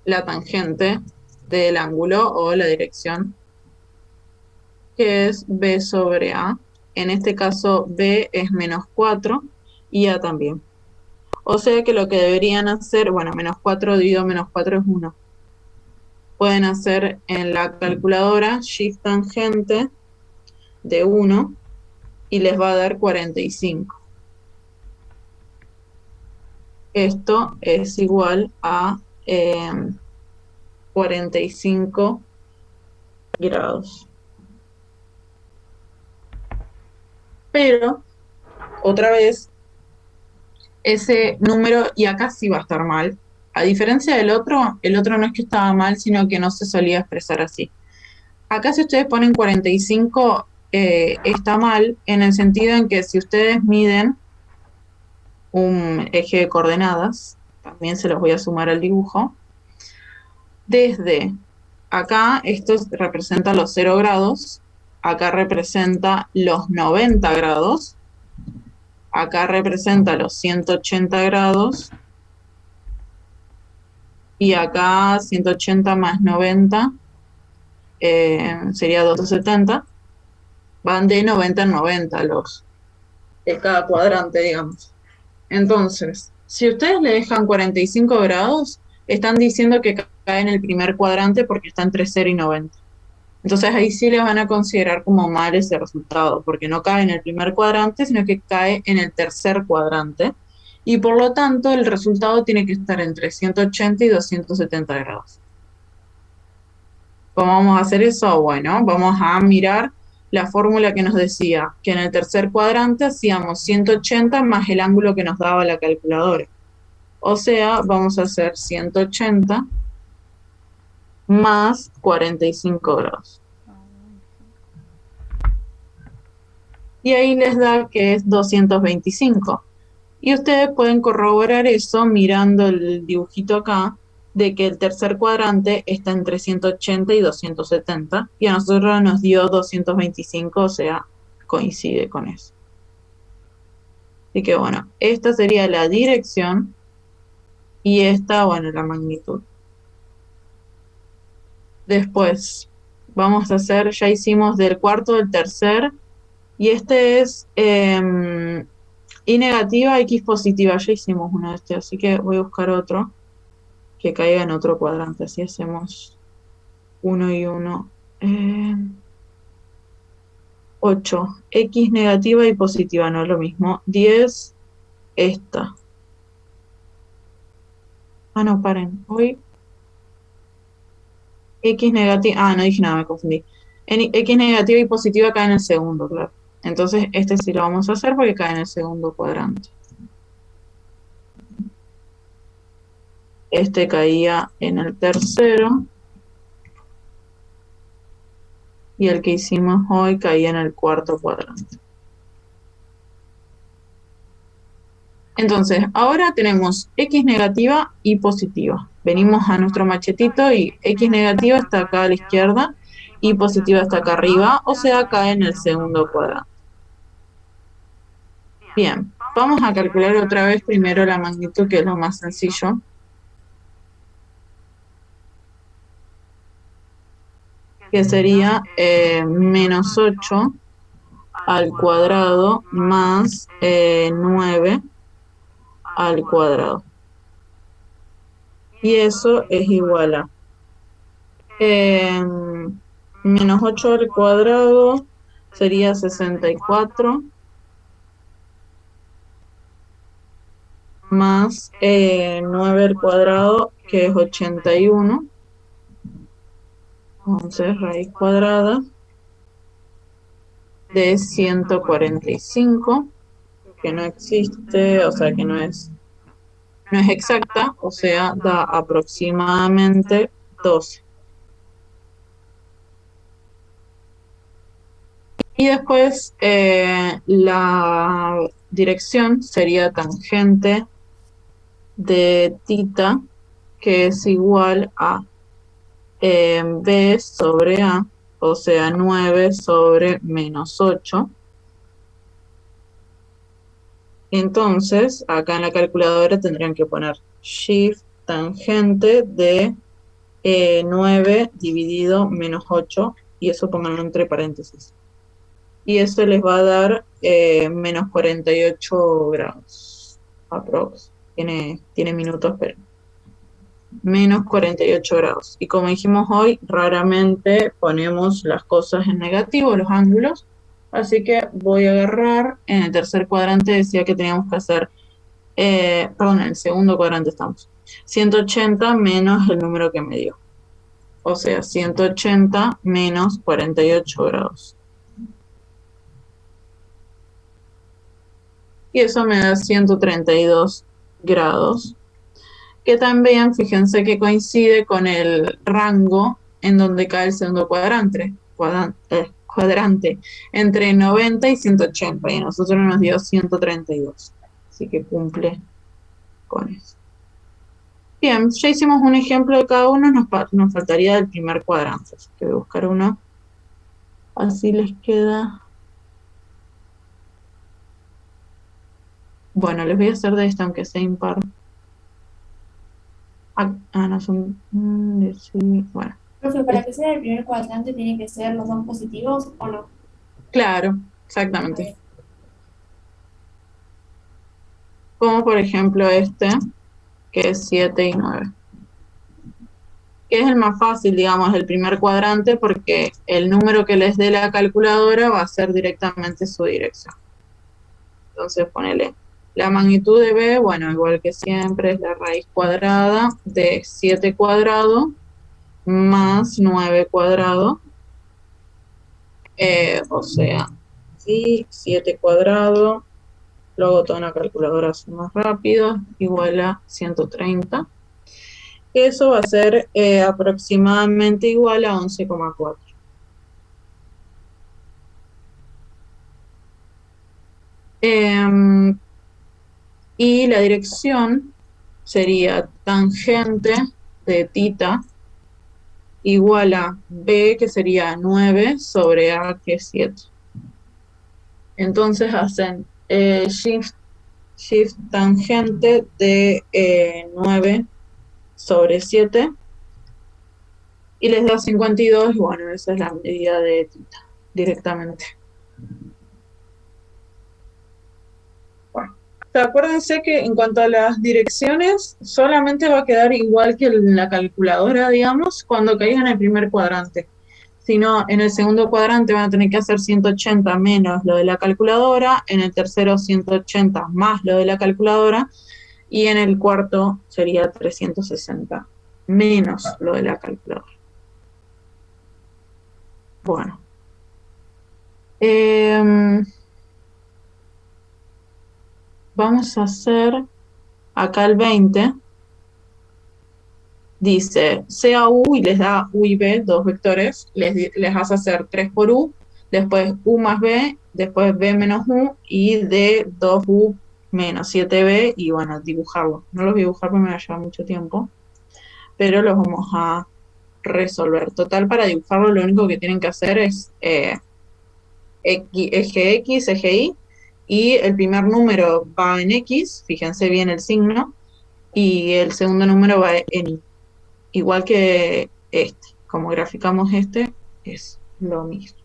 la tangente del ángulo o la dirección, que es B sobre A. En este caso B es menos 4 y A también. O sea que lo que deberían hacer, bueno, menos 4 dividido menos 4 es 1. Pueden hacer en la calculadora shift tangente de 1 y les va a dar 45. Esto es igual a 45 grados. Pero, otra vez, ese número, y acá sí va a estar mal. A diferencia del otro, el otro no es que estaba mal, sino que no se solía expresar así. Acá si ustedes ponen 45, está mal en el sentido en que si ustedes miden un eje de coordenadas, también se los voy a sumar al dibujo, desde acá esto representa los 0 grados, acá representa los 90 grados, acá representa los 180 grados, y acá 180 más 90 sería 270. Van de 90 en 90 los de cada cuadrante, digamos. Entonces, si ustedes le dejan 45 grados, están diciendo que cae en el primer cuadrante porque está entre 0 y 90. Entonces ahí sí les van a considerar como mal ese resultado, porque no cae en el primer cuadrante, sino que cae en el tercer cuadrante. Y por lo tanto, el resultado tiene que estar entre 180 y 270 grados. ¿Cómo vamos a hacer eso? Bueno, vamos a mirar la fórmula que nos decía que en el tercer cuadrante hacíamos 180 más el ángulo que nos daba la calculadora. O sea, vamos a hacer 180 más 45 grados. Y ahí les da que es 225. Y ustedes pueden corroborar eso mirando el dibujito acá, de que el tercer cuadrante está entre 180 y 270, y a nosotros nos dio 225, o sea, coincide con eso. Así que bueno, esta sería la dirección, y esta, bueno, la magnitud. Después, vamos a hacer, ya hicimos del cuarto, del tercer, y este es Y negativa, X positiva. Ya hicimos uno de este, así que voy a buscar otro que caiga en otro cuadrante. Así hacemos 1 y 1. 8. X negativa y positiva, no es lo mismo. 10, esta. Ah, no, paren. Hoy X negativa. Ah, no dije nada, me confundí. X negativa y positiva cae en el segundo, claro. Entonces este sí lo vamos a hacer porque cae en el segundo cuadrante. Este caía en el tercero. Y el que hicimos hoy caía en el cuarto cuadrante. Entonces, ahora tenemos X negativa y positiva. Venimos a nuestro machetito y X negativa está acá a la izquierda y positiva está acá arriba, o sea, cae en el segundo cuadrante. Bien, vamos a calcular otra vez primero la magnitud, que es lo más sencillo. Que sería menos 8 al cuadrado más 9 al cuadrado. Y eso es igual a menos 8 al cuadrado sería 64 más 9 al cuadrado, que es 81. Entonces, raíz cuadrada de 145, que no existe, o sea que no es exacta, o sea, da aproximadamente 12. Y después la dirección sería tangente de θ, que es igual a B sobre A, o sea, 9 sobre menos 8. Entonces, acá en la calculadora tendrían que poner shift tangente de 9 dividido menos 8, y eso pónganlo entre paréntesis. Y eso les va a dar menos 48 grados. Aprox. Tiene minutos, pero menos 48 grados. Y como dijimos hoy, raramente ponemos las cosas en negativo, los ángulos. Así que voy a agarrar, en el tercer cuadrante decía que teníamos que hacer, perdón, en el segundo cuadrante estamos, 180 menos el número que me dio. O sea, 180 menos 48 grados. Y eso me da 132 grados. Que también, fíjense que coincide con el rango en donde cae el segundo cuadrante, entre 90 y 180, y a nosotros nos dio 132. Así que cumple con eso. Bien, ya hicimos un ejemplo de cada uno, nos faltaría del primer cuadrante, así que voy a buscar uno. Así les queda. Bueno, les voy a hacer de esta, aunque sea impar. No son... bueno. Profe, para que sea el primer cuadrante, ¿tienen que ser los dos positivos o no? Claro, exactamente. Como por ejemplo este, que es 7 y 9. Que es el más fácil, digamos, el primer cuadrante, porque el número que les dé la calculadora va a ser directamente su dirección. Entonces ponele la magnitud de B, bueno, igual que siempre, es la raíz cuadrada de 7 cuadrado más 9 cuadrado. O sea, sí, 7 cuadrado, lo hago toda una calculadora así más rápido, igual a 130. Eso va a ser aproximadamente igual a 11,4. Y la dirección sería tangente de θ igual a B, que sería 9, sobre A, que es 7. Entonces hacen shift tangente de 9 sobre 7 y les da 52, y bueno, esa es la medida de θ directamente. Bueno, acuérdense que en cuanto a las direcciones, solamente va a quedar igual que en la calculadora, digamos, cuando caigan en el primer cuadrante. Si no, en el segundo cuadrante van a tener que hacer 180 menos lo de la calculadora, en el tercero 180 más lo de la calculadora, y en el cuarto sería 360 menos lo de la calculadora. Bueno. Vamos a hacer acá el 20. Dice sea U y les da U y B, dos vectores, les hace hacer 3 por U, después U más B, después B menos U y de 2U menos 7B y bueno, dibujarlo. No los voy a dibujar porque me va a llevar mucho tiempo, pero los vamos a resolver. Total, para dibujarlo lo único que tienen que hacer es eje X, eje Y, y el primer número va en X, fíjense bien el signo, y el segundo número va en Y. Igual que este, como graficamos este, es lo mismo.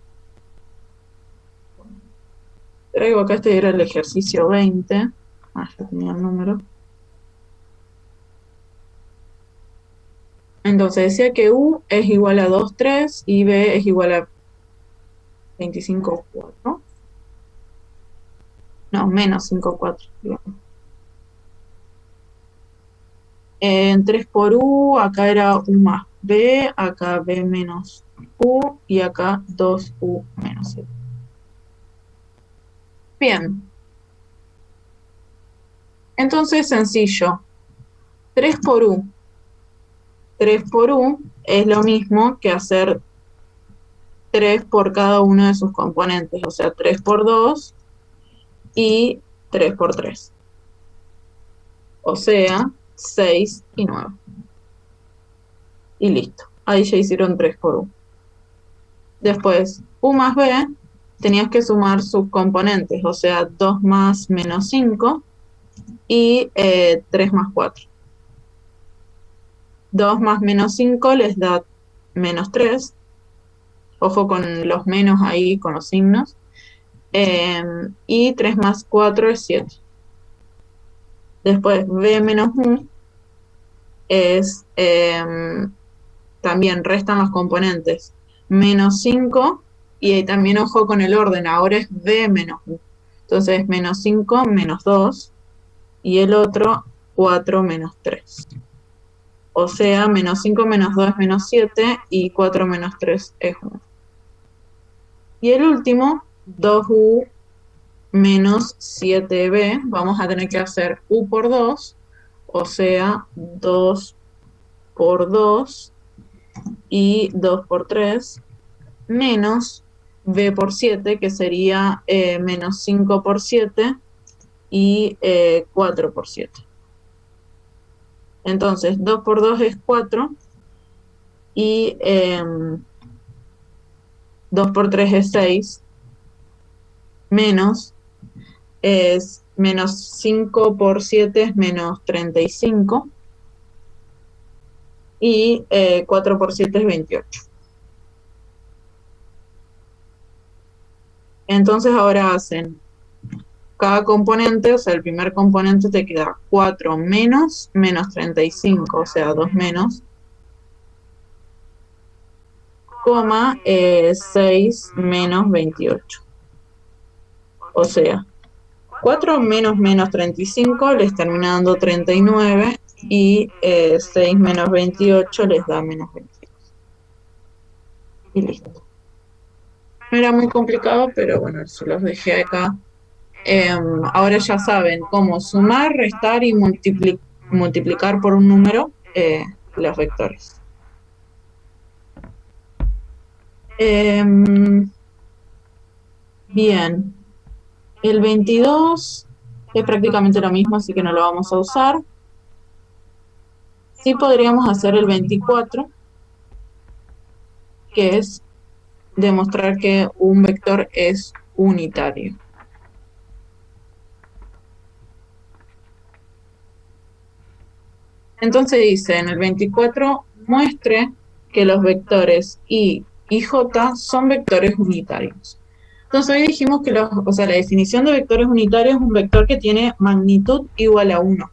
Traigo acá, este era el ejercicio 20. Ya tenía el número. Entonces decía que U es igual a 2, 3 y B es igual a 25, 4. No, menos 5, 4. En 3 por U, acá era U más B, acá B menos U y acá 2U menos 7. Bien. Entonces, sencillo. 3 por U. 3 por U es lo mismo que hacer 3 por cada uno de sus componentes, o sea, 3 por 2 y 3 por 3. O sea, 6 y 9. Y listo. Ahí ya hicieron 3 por U. Después, U más B, tenías que sumar sus componentes, o sea, 2 más menos 5 y 3 más 4. 2 más menos 5 les da menos 3. Ojo con los menos ahí, con los signos. Y 3 más 4 es 7. Después, B menos U es, también restan los componentes. Menos 5, y ahí también ojo con el orden, ahora es B menos U. Entonces, menos 5 menos 2, y el otro 4 menos 3. O sea, menos 5 menos 2 es menos 7, y 4 menos 3 es 1. Y el último, 2U menos 7B, vamos a tener que hacer U por 2, o sea, 2 por 2 y 2 por 3, menos B por 7, que sería menos 5 por 7 y 4 por 7. Entonces, 2 por 2 es 4 y 2 por 3 es 6, menos es menos 5 por 7 es menos 35 y 4 por 7 es 28. Entonces ahora hacen cada componente, o sea, el primer componente te queda 4 menos 35, o sea, 2 menos, coma 6 menos 28. O sea, 4 menos 35 les termina dando 39 y 6 menos 28 les da menos 22. Y listo. No era muy complicado, pero bueno, se los dejé acá. Ahora ya saben cómo sumar, restar y multiplicar por un número los vectores. Bien. El 22 es prácticamente lo mismo, así que no lo vamos a usar. Sí podríamos hacer el 24, que es demostrar que un vector es unitario. Entonces dice en el 24, muestre que los vectores I y J son vectores unitarios. Entonces hoy dijimos que la definición de vectores unitarios es un vector que tiene magnitud igual a 1.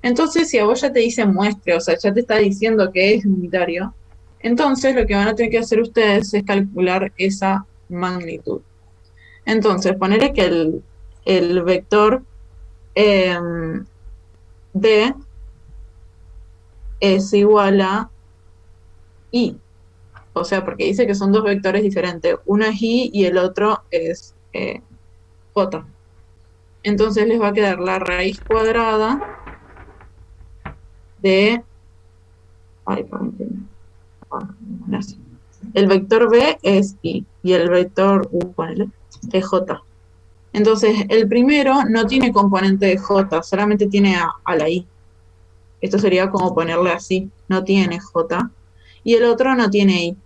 Entonces, si a vos ya te dice muestre, o sea, ya te está diciendo que es unitario, entonces lo que van a tener que hacer ustedes es calcular esa magnitud. Entonces, ponerle que el vector D es igual a I. O sea, porque dice que son dos vectores diferentes. Uno es y el otro es j. Entonces les va a quedar la raíz cuadrada de... Ay, perdón. El vector b es y el vector u, ponele, es j. Entonces, el primero no tiene componente de j, solamente tiene a la i. Esto sería como ponerle así, no tiene j. Y el otro no tiene i.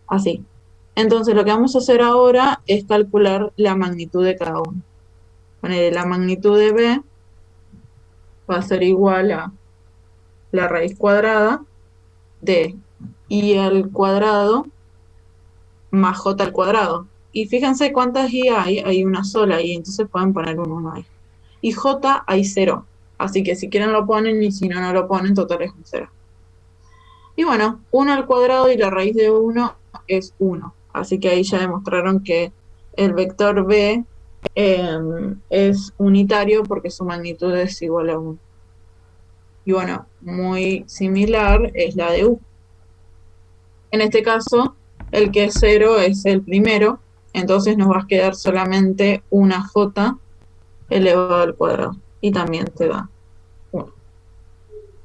Así. Entonces, lo que vamos a hacer ahora es calcular la magnitud de cada uno. Ponele, la magnitud de b va a ser igual a la raíz cuadrada de i al cuadrado más j al cuadrado. Y fíjense cuántas i hay una sola i, entonces pueden poner un 1 ahí. Y j hay 0, así que si quieren lo ponen y si no, no lo ponen, total es un 0. Y bueno, 1 al cuadrado y la raíz de 1 es 1, así que ahí ya demostraron que el vector b es unitario porque su magnitud es igual a 1. Y bueno, muy similar es la de u. En este caso, el que es 0 es el primero, entonces nos va a quedar solamente una j elevado al cuadrado. Y también te da 1.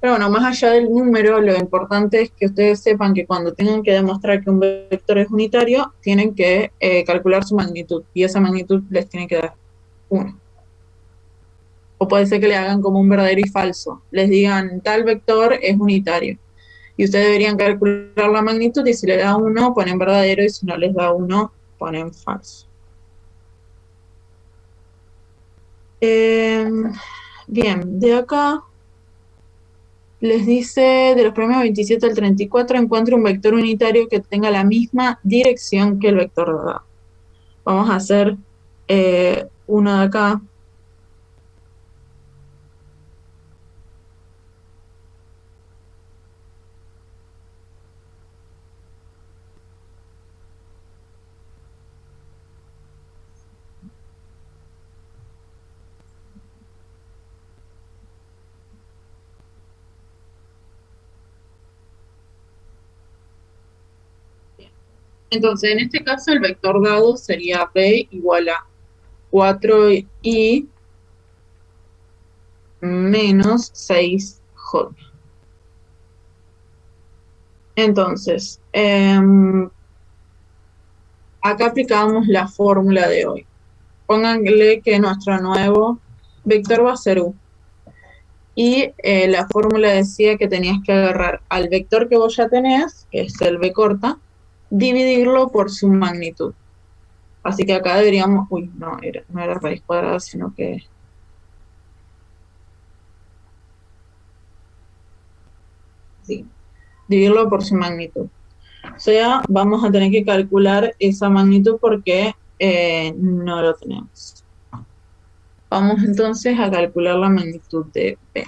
Pero bueno, más allá del número, lo importante es que ustedes sepan que cuando tengan que demostrar que un vector es unitario, tienen que calcular su magnitud. Y esa magnitud les tiene que dar 1. O puede ser que le hagan como un verdadero y falso. Les digan, tal vector es unitario. Y ustedes deberían calcular la magnitud y si le da 1, ponen verdadero y si no les da 1, ponen falso. Bien, de acá les dice, de los problemas 27 al 34, encuentre un vector unitario que tenga la misma dirección que el vector dado. Vamos a hacer uno de acá. Entonces, en este caso, el vector dado sería b igual a 4i menos 6j. Entonces, acá aplicamos la fórmula de hoy. Pónganle que nuestro nuevo vector va a ser u. Y la fórmula decía que tenías que agarrar al vector que vos ya tenés, que es el b corta, dividirlo por su magnitud. Así que acá deberíamos... Uy, no era raíz cuadrada, sino que... Sí, dividirlo por su magnitud. O sea, vamos a tener que calcular esa magnitud porque no lo tenemos. Vamos entonces a calcular la magnitud de b.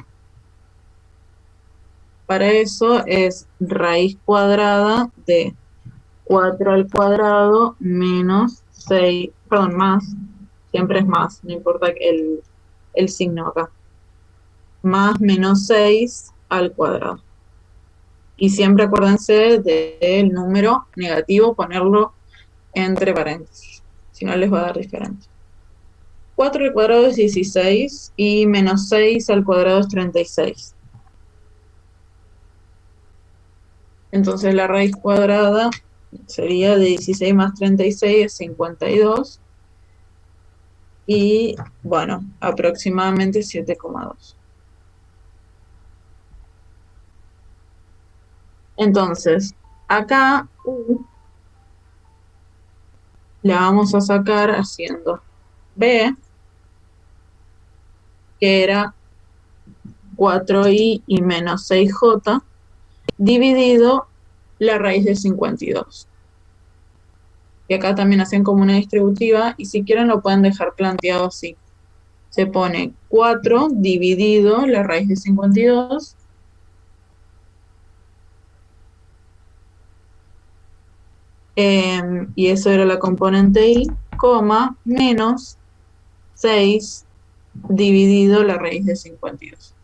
Para eso es raíz cuadrada de 4 al cuadrado menos 6, perdón, más, siempre es más, no importa el signo acá, más menos 6 al cuadrado. Y siempre acuérdense del número negativo, ponerlo entre paréntesis, si no les va a dar diferente. 4 al cuadrado es 16 y menos 6 al cuadrado es 36. Entonces la raíz cuadrada sería de 16 más 36 es 52. Y bueno, aproximadamente 7,2. Entonces, acá u la vamos a sacar haciendo b, que era 4i y menos 6j, dividido la raíz de 52. Y acá también hacen como una distributiva, y si quieren lo pueden dejar planteado así. Se pone 4 dividido la raíz de 52, y eso era la componente i, coma, menos 6 dividido la raíz de 52.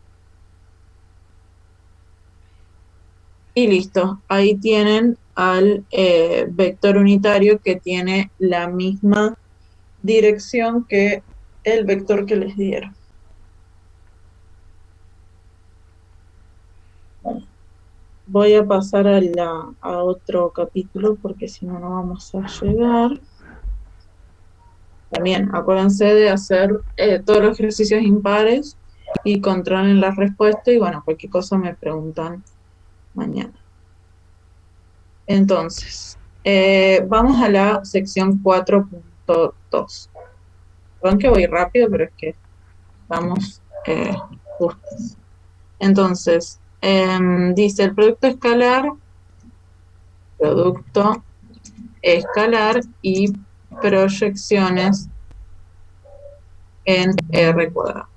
Y listo, ahí tienen al vector unitario que tiene la misma dirección que el vector que les dieron. Bueno, voy a pasar a otro capítulo porque si no, no vamos a llegar. También acuérdense de hacer todos los ejercicios impares y controlen la respuesta y bueno, cualquier cosa me preguntan mañana. Entonces, vamos a la sección 4.2. Perdón que voy rápido, pero es que vamos justos. Entonces, dice el producto escalar y proyecciones en R cuadrado.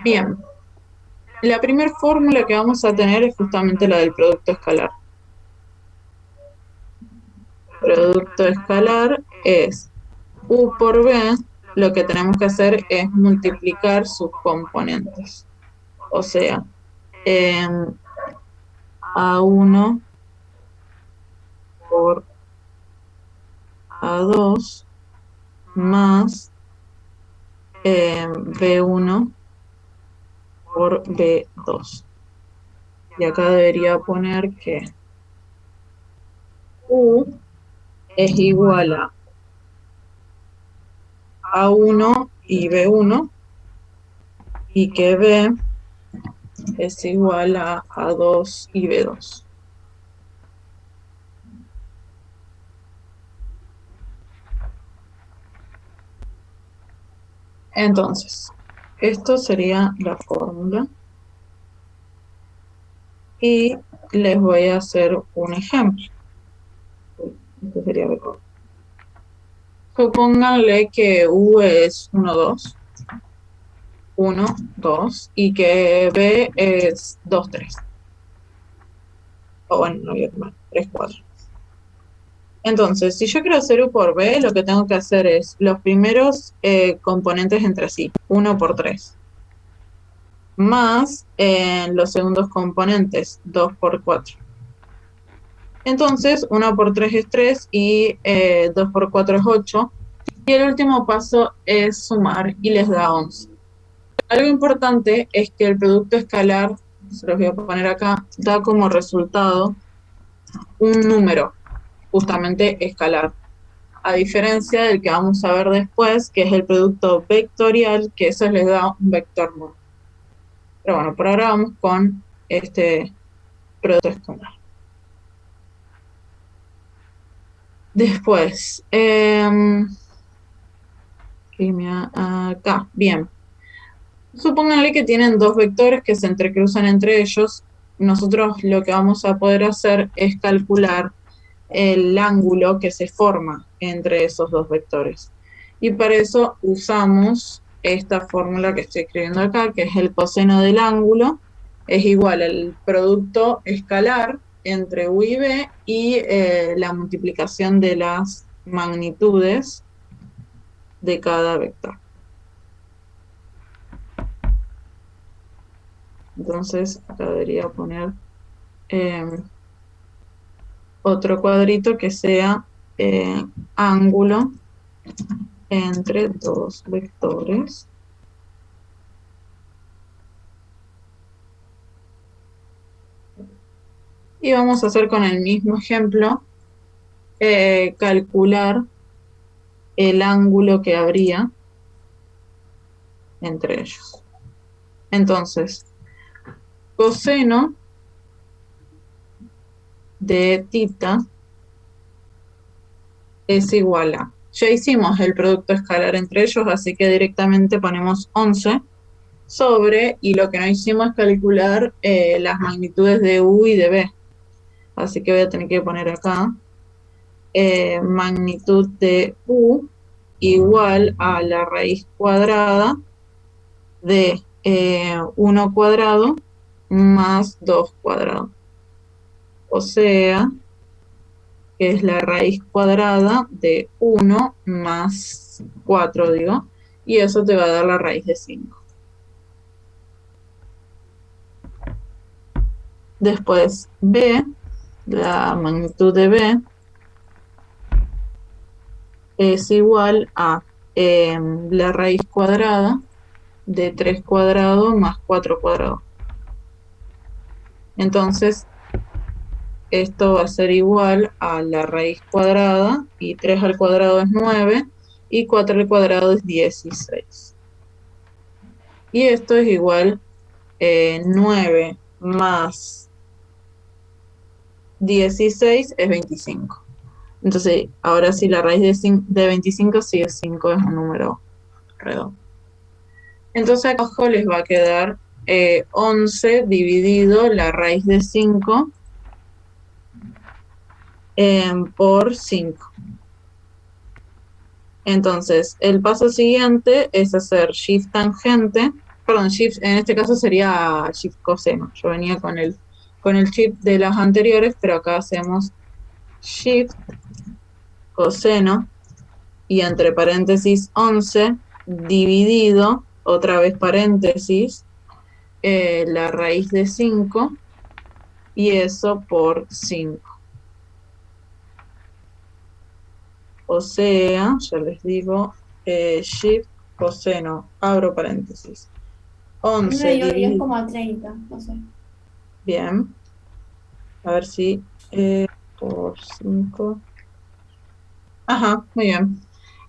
Bien, la primera fórmula que vamos a tener es justamente la del producto escalar. Producto escalar es U por B, lo que tenemos que hacer es multiplicar sus componentes. O sea, A1 por A2 más B1 por B2. Y acá debería poner que U es igual a A1 y B1 y que B es igual a A2 y B2. Entonces, esto sería la fórmula. Y les voy a hacer un ejemplo. Este sería mejor. Supónganle que U es 1, 2. 1, 2. Y que B es 2, 3. O bueno, no voy a tomar. 3, 4. Entonces, si yo quiero hacer U por B, lo que tengo que hacer es los primeros componentes entre sí. 1 por 3. Más los segundos componentes. 2 por 4. Entonces, 1 por 3 es 3 y 2 por 4 es 8. Y el último paso es sumar y les da 11. Algo importante es que el producto escalar, se los voy a poner acá, da como resultado un número, justamente escalar. A diferencia del que vamos a ver después, que es el producto vectorial, que eso les da un vector nuevo. Pero bueno, por ahora vamos con este producto escalar. Después, acá, bien. Supónganle que tienen dos vectores que se entrecruzan entre ellos. Nosotros lo que vamos a poder hacer es calcular el ángulo que se forma entre esos dos vectores. Y para eso usamos esta fórmula que estoy escribiendo acá, que es el coseno del ángulo, es igual al producto escalar entre U y B y la multiplicación de las magnitudes de cada vector. Entonces, acá debería poner otro cuadrito que sea ángulo entre dos vectores. Y vamos a hacer con el mismo ejemplo, calcular el ángulo que habría entre ellos. Entonces, coseno de θ es igual a, ya hicimos el producto escalar entre ellos, así que directamente ponemos 11 sobre, y lo que no hicimos es calcular las magnitudes de U y de B. Así que voy a tener que poner acá magnitud de U igual a la raíz cuadrada de 1 cuadrado más 2 cuadrado. O sea, que es la raíz cuadrada de 1 más 4, digo, y eso te va a dar la raíz de 5. Después b, la magnitud de b, es igual a la raíz cuadrada de 3 cuadrado más 4 cuadrado. Entonces, esto va a ser igual a la raíz cuadrada, y 3 al cuadrado es 9, y 4 al cuadrado es 16. Y esto es igual 9 más 16 es 25. Entonces, ahora sí, la raíz de 25 sí es 5, es un número redondo. Entonces, acá abajo les va a quedar 11 dividido la raíz de 5 por 5. Entonces, el paso siguiente es hacer shift tangente, perdón, shift, en este caso sería shift coseno. Yo venía con el shift de las anteriores, pero acá hacemos shift coseno y entre paréntesis 11 dividido, otra vez paréntesis, la raíz de 5 y eso por 5. O sea, ya les digo, shift coseno, abro paréntesis. 11 Me dio dividido. 10,30, no sé. Bien. A ver si por 5. Ajá, muy bien.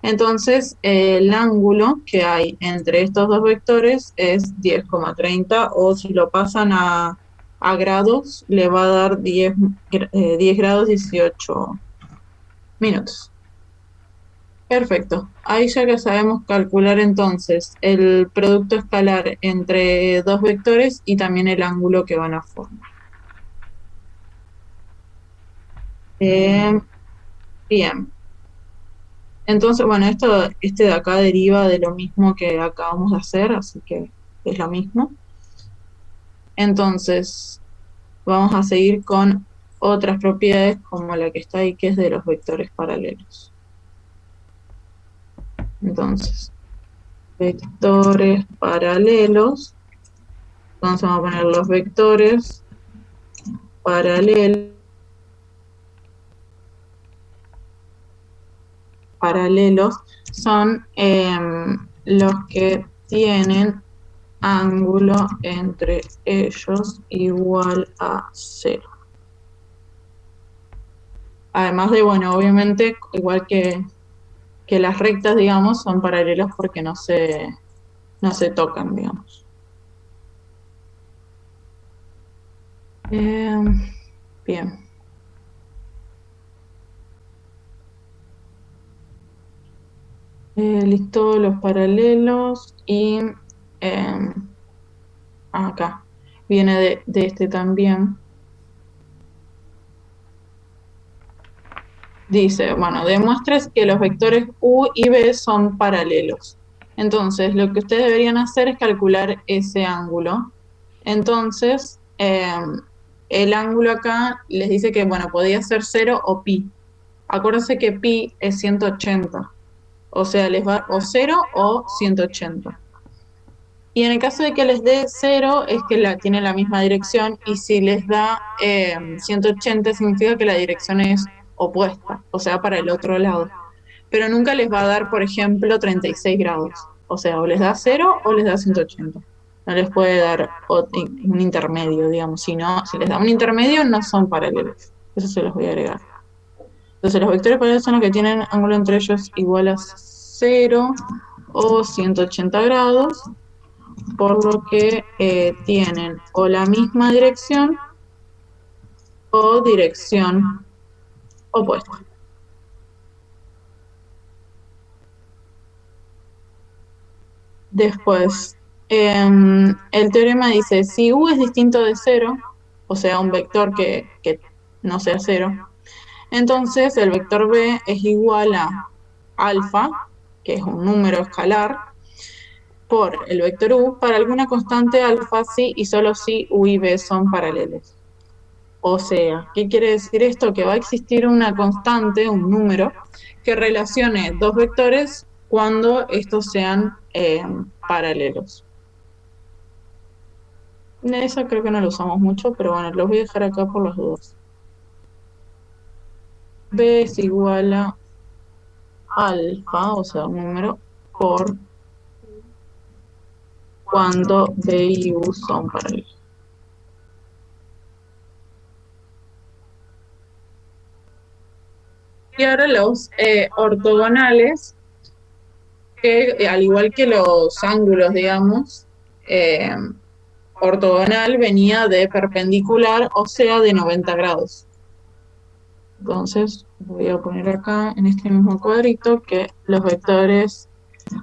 Entonces, el ángulo que hay entre estos dos vectores es 10,30, o si lo pasan a grados, le va a dar 10 grados 18 minutos. Perfecto. Ahí ya que sabemos calcular entonces el producto escalar entre dos vectores y también el ángulo que van a formar. Bien. Entonces, bueno, este de acá deriva de lo mismo que acabamos de hacer, así que es lo mismo. Entonces, vamos a seguir con otras propiedades como la que está ahí, que es de los vectores paralelos. Entonces, vectores paralelos. Entonces vamos a poner los vectores paralelos son los que tienen ángulo entre ellos igual a 0. Además de, bueno, obviamente, igual que las rectas, digamos, son paralelos porque no se tocan, digamos. Bien. Listo, los paralelos y acá viene de este también. Dice, bueno, demuestres que los vectores U y B son paralelos. Entonces, lo que ustedes deberían hacer es calcular ese ángulo. Entonces, el ángulo acá les dice que, bueno, podía ser 0 o pi. Acuérdense que pi es 180. O sea, les va o 0 o 180. Y en el caso de que les dé 0, es que tiene la misma dirección, y si les da 180 significa que la dirección es opuesta, o sea, para el otro lado. Pero nunca les va a dar, por ejemplo, 36 grados. O sea, o les da 0 o les da 180. No les puede dar un intermedio, digamos. Si les da un intermedio, no son paralelos. Eso se los voy a agregar. Entonces, los vectores paralelos son los que tienen ángulo entre ellos igual a 0 o 180 grados, por lo que tienen o la misma dirección o dirección opuesta. Después, el teorema dice, si U es distinto de 0, o sea, un vector que no sea 0, entonces el vector B es igual a alfa, que es un número escalar, por el vector U para alguna constante alfa si y solo si U y B son paralelos. O sea, ¿qué quiere decir esto? Que va a existir una constante, un número, que relacione dos vectores cuando estos sean paralelos. Esa creo que no lo usamos mucho, pero bueno, los voy a dejar acá por las dudas. B es igual a alfa, o sea, un número, por cuando B y U son paralelos. Y ahora los ortogonales, que al igual que los ángulos, digamos, ortogonal venía de perpendicular, o sea, de 90 grados. Entonces, voy a poner acá en este mismo cuadrito que los vectores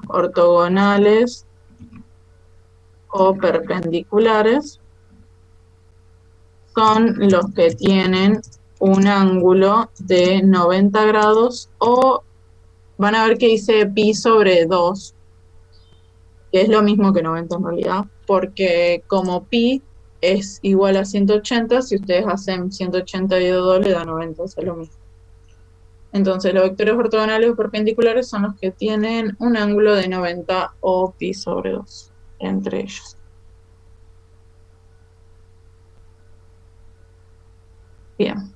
ortogonales o perpendiculares son los que tienen un ángulo de 90 grados, o van a ver que dice pi sobre 2, que es lo mismo que 90 en realidad, porque como pi es igual a 180, si ustedes hacen 180 dividido 2 le da 90, es lo mismo. Entonces los vectores ortogonales o perpendiculares son los que tienen un ángulo de 90 o pi sobre 2 entre ellos. Bien.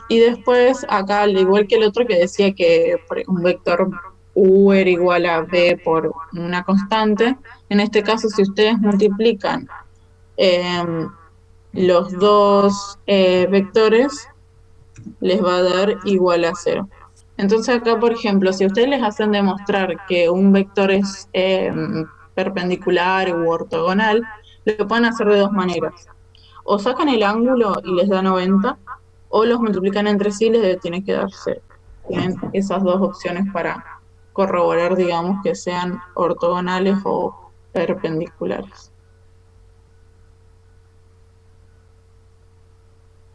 Y después acá, al igual que el otro que decía que un vector u era igual a b por una constante, en este caso si ustedes multiplican los dos vectores, les va a dar igual a 0. Entonces acá, por ejemplo, si ustedes les hacen demostrar que un vector es perpendicular u ortogonal, lo pueden hacer de dos maneras. O sacan el ángulo y les da 90, o los multiplican entre sí y les tienen que dar 0. Tienen esas dos opciones para corroborar, digamos, que sean ortogonales o perpendiculares.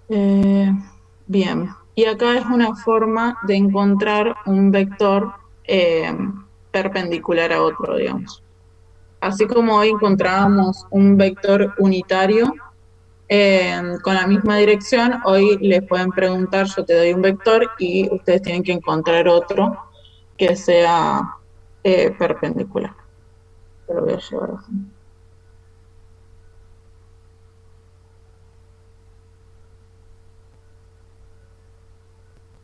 Bien, y acá es una forma de encontrar un vector perpendicular a otro, digamos. Así como hoy encontrábamos un vector unitario con la misma dirección, hoy les pueden preguntar, yo te doy un vector y ustedes tienen que encontrar otro que sea perpendicular. Te lo voy a llevar así.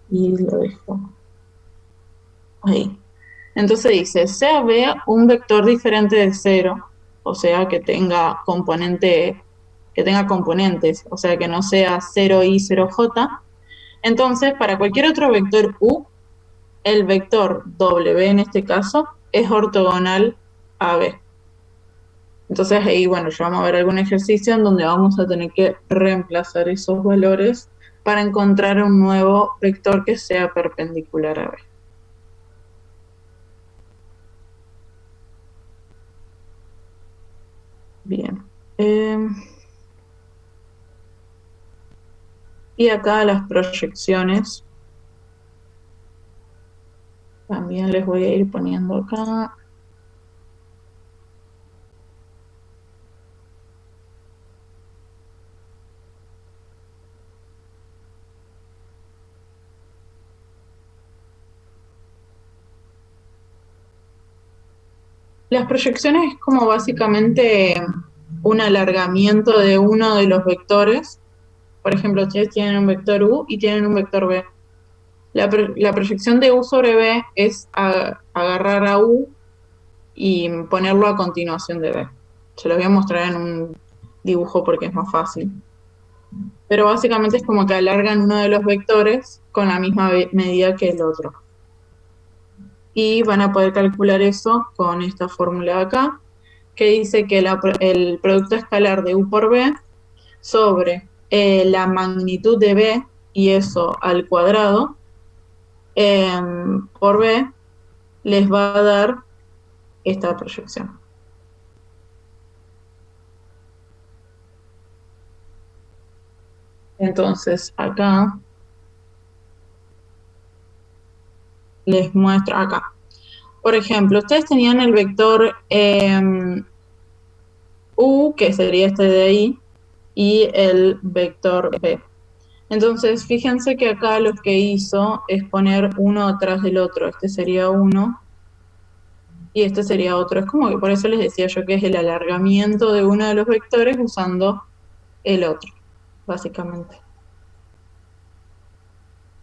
Y lo dejo ahí. Entonces dice, sea B un vector diferente de 0, o sea, que tenga componentes, o sea, que no sea 0i, 0j. Entonces, para cualquier otro vector u, el vector w en este caso es ortogonal a b. Entonces ahí, bueno, ya vamos a ver algún ejercicio en donde vamos a tener que reemplazar esos valores para encontrar un nuevo vector que sea perpendicular a b. Bien. Y acá las proyecciones. También les voy a ir poniendo acá. Las proyecciones es como básicamente un alargamiento de uno de los vectores. Por ejemplo, ustedes tienen un vector u y tienen un vector b. La proyección de u sobre b es agarrar a u y ponerlo a continuación de b. Se los voy a mostrar en un dibujo porque es más fácil. Pero básicamente es como que alargan uno de los vectores con la misma medida que el otro. Y van a poder calcular eso con esta fórmula de acá, que dice que el producto escalar de u por b sobre la magnitud de b, y eso al cuadrado, por b, les va a dar esta proyección. Entonces, acá les muestro acá. Por ejemplo, ustedes tenían el vector u, que sería este de ahí, y el vector b. Entonces, fíjense que acá lo que hizo es poner uno atrás del otro. Este sería 1 y este sería otro. Es como que por eso les decía yo que es el alargamiento de uno de los vectores usando el otro, básicamente.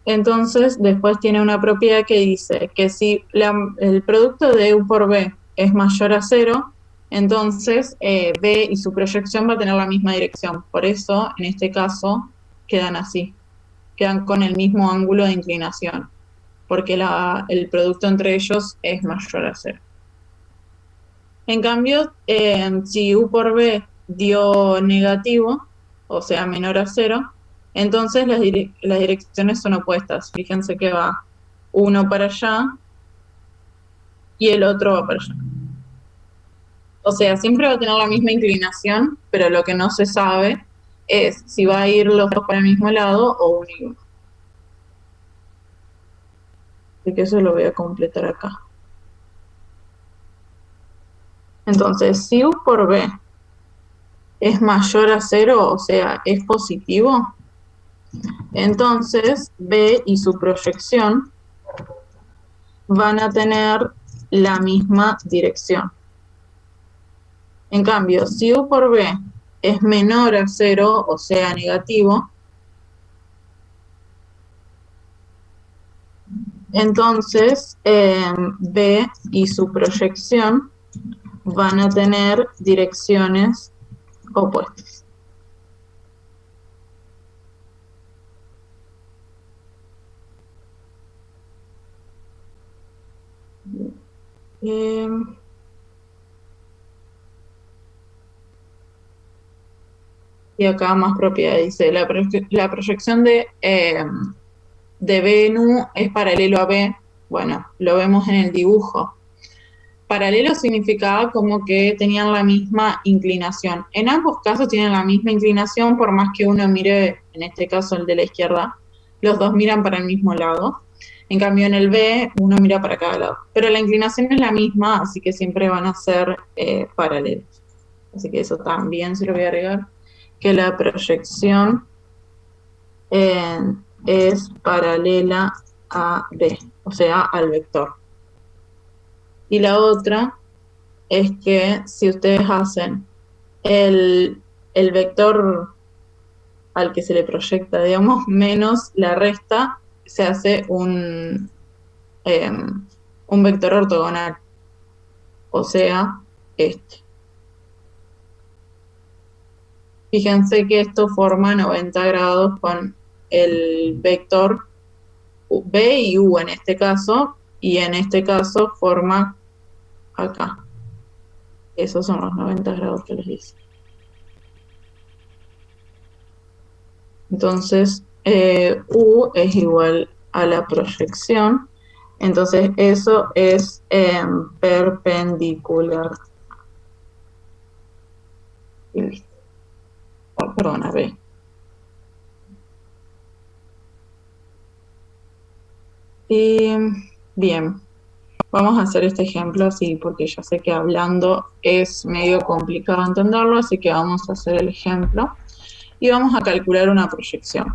Entonces, después tiene una propiedad que dice que si el producto de U por B es mayor a 0, entonces B y su proyección va a tener la misma dirección. Por eso, en este caso, quedan así. Quedan con el mismo ángulo de inclinación, porque el producto entre ellos es mayor a 0. En cambio, si U por B dio negativo, o sea, menor a 0, entonces las direcciones son opuestas. Fíjense que va uno para allá y el otro va para allá. O sea, siempre va a tener la misma inclinación, pero lo que no se sabe es si va a ir los dos para el mismo lado o uno y uno. Así que eso lo voy a completar acá. Entonces, si U por B es mayor a 0, o sea, es positivo, entonces B y su proyección van a tener la misma dirección. En cambio, si U por B es menor a 0, o sea, negativo, entonces B y su proyección van a tener direcciones opuestas. Y acá más propiedades. Dice, la proyección de B en U es paralelo a B. Bueno, lo vemos en el dibujo. Paralelo significaba como que tenían la misma inclinación. En ambos casos tienen la misma inclinación, por más que uno mire, en este caso el de la izquierda, los dos miran para el mismo lado. En cambio en el B, uno mira para cada lado. Pero la inclinación es la misma, así que siempre van a ser paralelos. Así que eso también se lo voy a agregar, que la proyección es paralela a B, o sea, al vector. Y la otra es que si ustedes hacen el vector al que se le proyecta, digamos, menos la resta, se hace un vector ortogonal, o sea, este. Fíjense que esto forma 90 grados con el vector B y U en este caso, y en este caso forma acá. Esos son los 90 grados que les hice. Entonces, U es igual a la proyección. Entonces, eso es perpendicular. Y listo. Oh, perdona, B. Y bien, vamos a hacer este ejemplo así, porque ya sé que hablando es medio complicado entenderlo, así que vamos a hacer el ejemplo. Y vamos a calcular una proyección.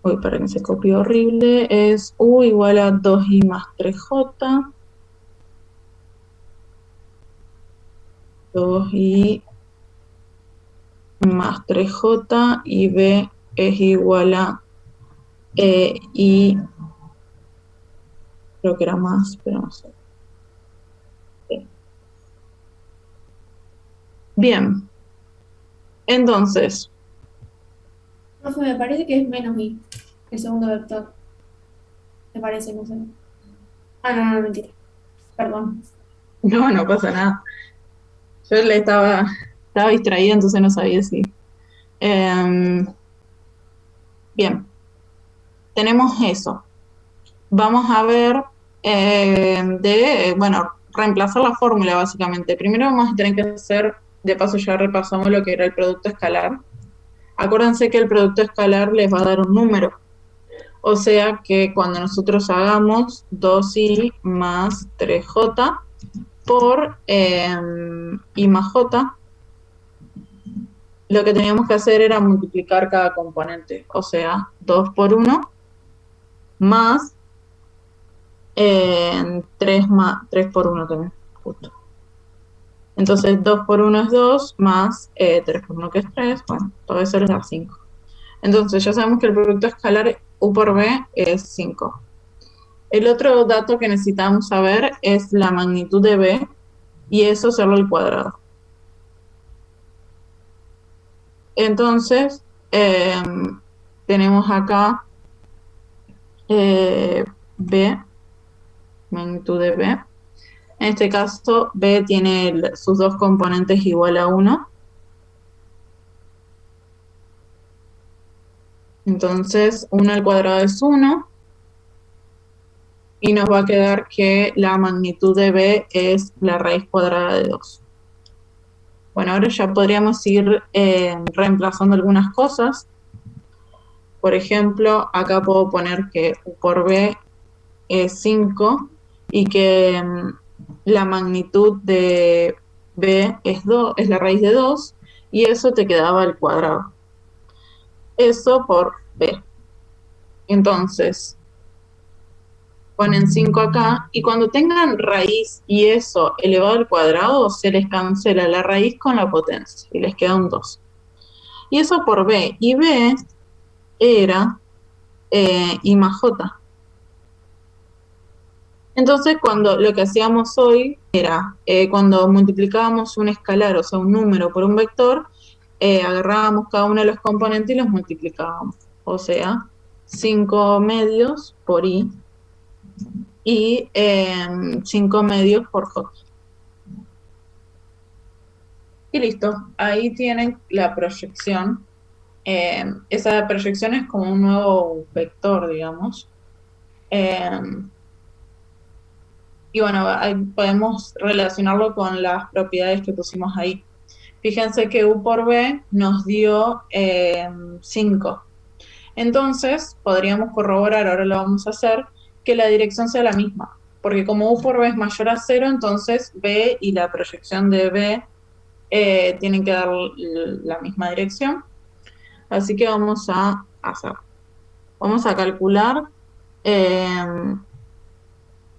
Uy, para que se copie horrible, es U igual a 2i más 3j. 2i más 3j y B es igual a i, creo que era más, pero no sé. Bien, entonces, Profe, me parece que es menos i, el segundo vector. Me parece, no sé. Ah, no, mentira. Perdón. no pasa nada. Yo estaba distraída, entonces no sabía si. Bien, tenemos eso. Vamos a ver reemplazar la fórmula básicamente. Primero vamos a tener que hacer, de paso ya repasamos lo que era el producto escalar. Acuérdense que el producto escalar les va a dar un número. O sea que cuando nosotros hagamos 2i más 3j por i más j, lo que teníamos que hacer era multiplicar cada componente. O sea, 2 por 1 más 3 por 1 también, justo. Entonces 2 por 1 es 2, más 3 por 1 que es 3, bueno, todo eso les da 5. Entonces ya sabemos que el producto escalar U por B es 5. El otro dato que necesitamos saber es la magnitud de B, y eso hacerlo al cuadrado. Entonces, tenemos acá B, magnitud de B. En este caso, B tiene sus dos componentes igual a 1. Entonces, 1 al cuadrado es 1. Y nos va a quedar que la magnitud de B es la raíz cuadrada de 2. Bueno, ahora ya podríamos ir reemplazando algunas cosas. Por ejemplo, acá puedo poner que U por B es 5 y que la magnitud de B es la raíz de 2, y eso te quedaba al cuadrado. Eso por B. Entonces, ponen 5 acá, y cuando tengan raíz y eso elevado al cuadrado, se les cancela la raíz con la potencia, y les queda un 2. Y eso por B. Y B era I más J. Entonces, cuando lo que hacíamos hoy era, cuando multiplicábamos un escalar, o sea, un número por un vector, agarrábamos cada uno de los componentes y los multiplicábamos. O sea, 5 medios por I y 5 medios por J. Y listo, ahí tienen la proyección. Esa proyección es como un nuevo vector, digamos. Y bueno, ahí podemos relacionarlo con las propiedades que pusimos ahí. Fíjense que U por B nos dio 5. Entonces, podríamos corroborar, ahora lo vamos a hacer, que la dirección sea la misma. Porque como U por B es mayor a 0, entonces B y la proyección de B tienen que dar la misma dirección. Así que vamos a hacer. Vamos a calcular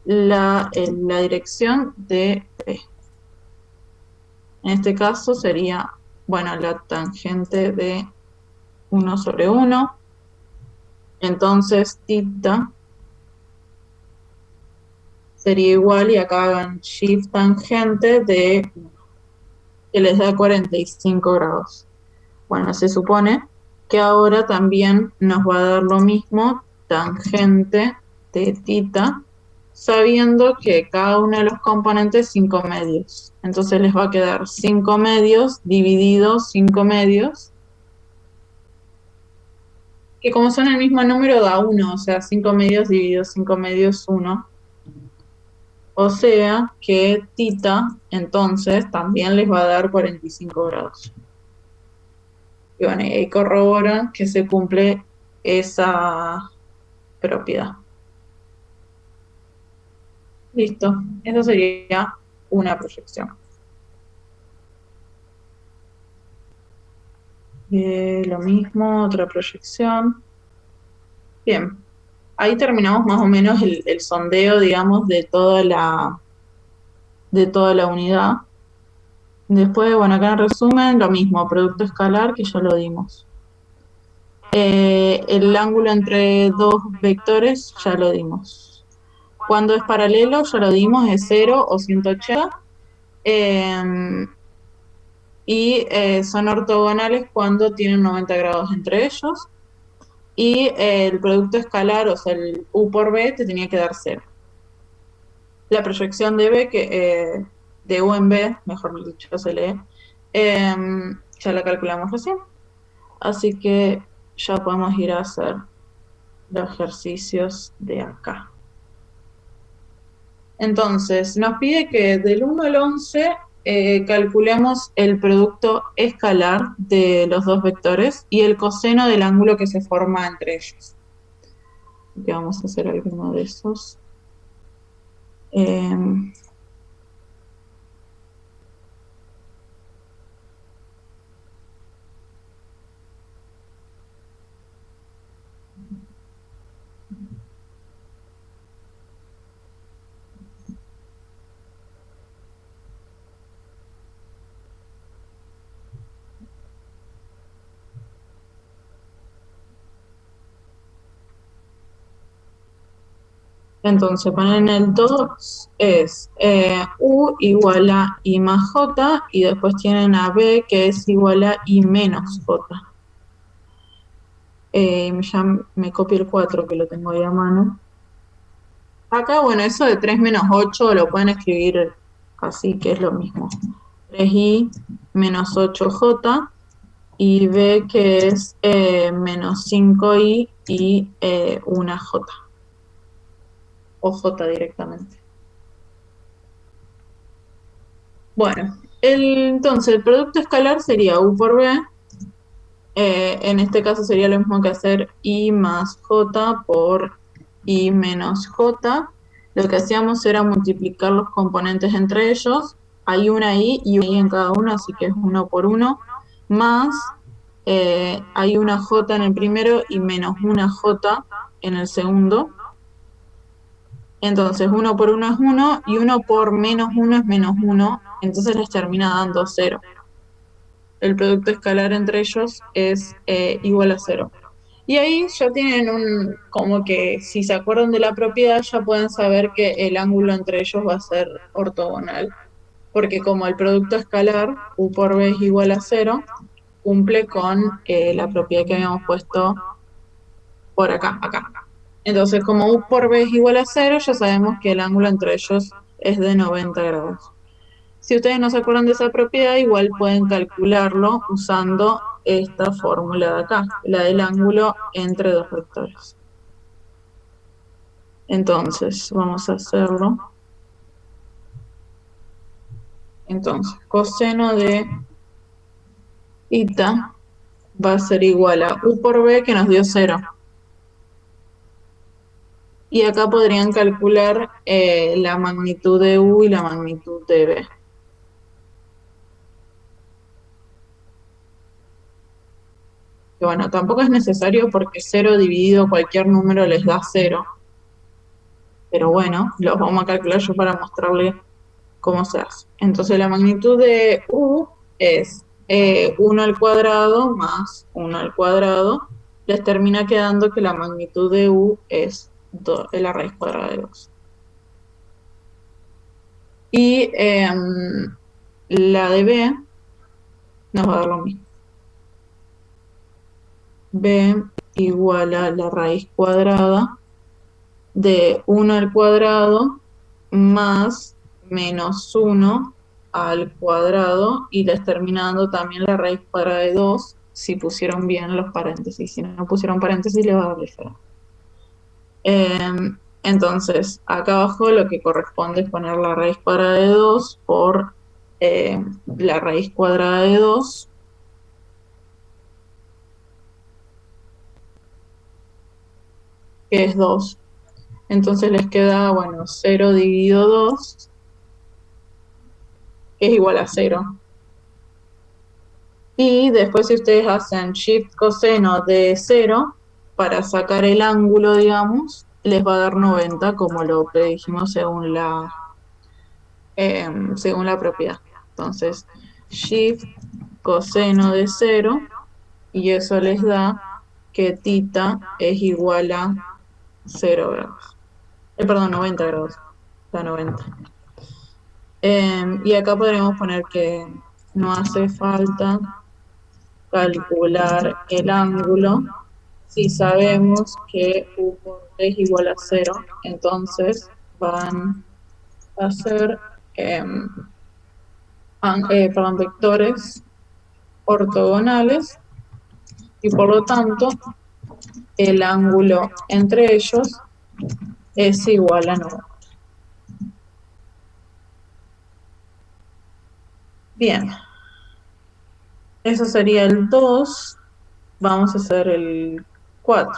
la dirección de B. En este caso sería, bueno, la tangente de 1 sobre 1. Entonces, θ sería igual, y acá hagan shift tangente de 1, que les da 45 grados. Bueno, se supone que ahora también nos va a dar lo mismo, tangente de θ, sabiendo que cada uno de los componentes es 5 medios. Entonces les va a quedar 5 medios dividido 5 medios, que como son el mismo número da 1, o sea, 5 medios dividido 5 medios 1. O sea que θ entonces también les va a dar 45 grados. Y bueno, y ahí corroboran que se cumple esa propiedad. Listo, eso sería una proyección. Lo mismo, otra proyección. Bien, ahí terminamos más o menos el sondeo, digamos, de toda la unidad. Después, bueno, acá en resumen, lo mismo, producto escalar, que ya lo dimos. El ángulo entre dos vectores, ya lo dimos. Cuando es paralelo, ya lo dimos, es 0 o 180. Y son ortogonales cuando tienen 90 grados entre ellos. Y el producto escalar, o sea, el U por B, te tenía que dar 0. La proyección de B, de U en B, mejor dicho, se lee, ya la calculamos recién. Así que ya podemos ir a hacer los ejercicios de acá. Entonces, nos pide que del 1 al 11 calculemos el producto escalar de los dos vectores y el coseno del ángulo que se forma entre ellos. Así que vamos a hacer alguno de esos. Entonces ponen el 2 es U igual a I más J, y después tienen a B que es igual a I menos J. Ya me copio el 4 que lo tengo ahí a mano. Acá, bueno, eso de 3 menos 8 lo pueden escribir así, que es lo mismo. 3i menos 8j, y b que es menos 5i y una j. O j directamente. Bueno, entonces el producto escalar sería u por b. En este caso sería lo mismo que hacer i más j por i menos j. Lo que hacíamos era multiplicar los componentes entre ellos. Hay una i y una i en cada uno, así que es 1 por 1. Más hay una j en el primero y menos una j en el segundo. Entonces 1 por 1 es 1 y 1 por menos 1 es menos 1. Entonces les termina dando 0. El producto escalar entre ellos es igual a 0. Y ahí ya tienen como que si se acuerdan de la propiedad, ya pueden saber que el ángulo entre ellos va a ser ortogonal. Porque como el producto escalar, u por b es igual a 0, cumple con la propiedad que habíamos puesto por acá. Entonces, como u por b es igual a 0, ya sabemos que el ángulo entre ellos es de 90 grados. Si ustedes no se acuerdan de esa propiedad, igual pueden calcularlo usando esta fórmula de acá, la del ángulo entre dos vectores. Entonces, vamos a hacerlo. Entonces, coseno de eta va a ser igual a u por b, que nos dio 0. Y acá podrían calcular la magnitud de u y la magnitud de b. Que bueno, tampoco es necesario porque 0 dividido cualquier número les da 0. Pero bueno, los vamos a calcular yo para mostrarles cómo se hace. Entonces la magnitud de u es 1 al cuadrado más 1 al cuadrado. Les termina quedando que la magnitud de u es la raíz cuadrada de 2. Y la de b nos va a dar lo mismo. B igual a la raíz cuadrada de 1 al cuadrado más menos 1 al cuadrado, y les termina dando también la raíz cuadrada de 2 si pusieron bien los paréntesis. Si no pusieron paréntesis, les va a dar diferencia. Entonces, acá abajo lo que corresponde es poner la raíz cuadrada de 2 por la raíz cuadrada de 2. Que es 2. Entonces les queda, bueno, 0 dividido 2, que es igual a 0. Y después si ustedes hacen shift coseno de 0, para sacar el ángulo, digamos, les va a dar 90, como lo predijimos según la propiedad. Entonces, shift coseno de 0, y eso les da que θ es igual a 0 grados. Perdón, 90 grados. Da 90. Y acá podremos poner que no hace falta calcular el ángulo si sabemos que u por b es igual a 0. Entonces van a ser vectores ortogonales, y por lo tanto el ángulo entre ellos es igual a 90. Bien, eso sería el 2. Vamos a hacer el 4.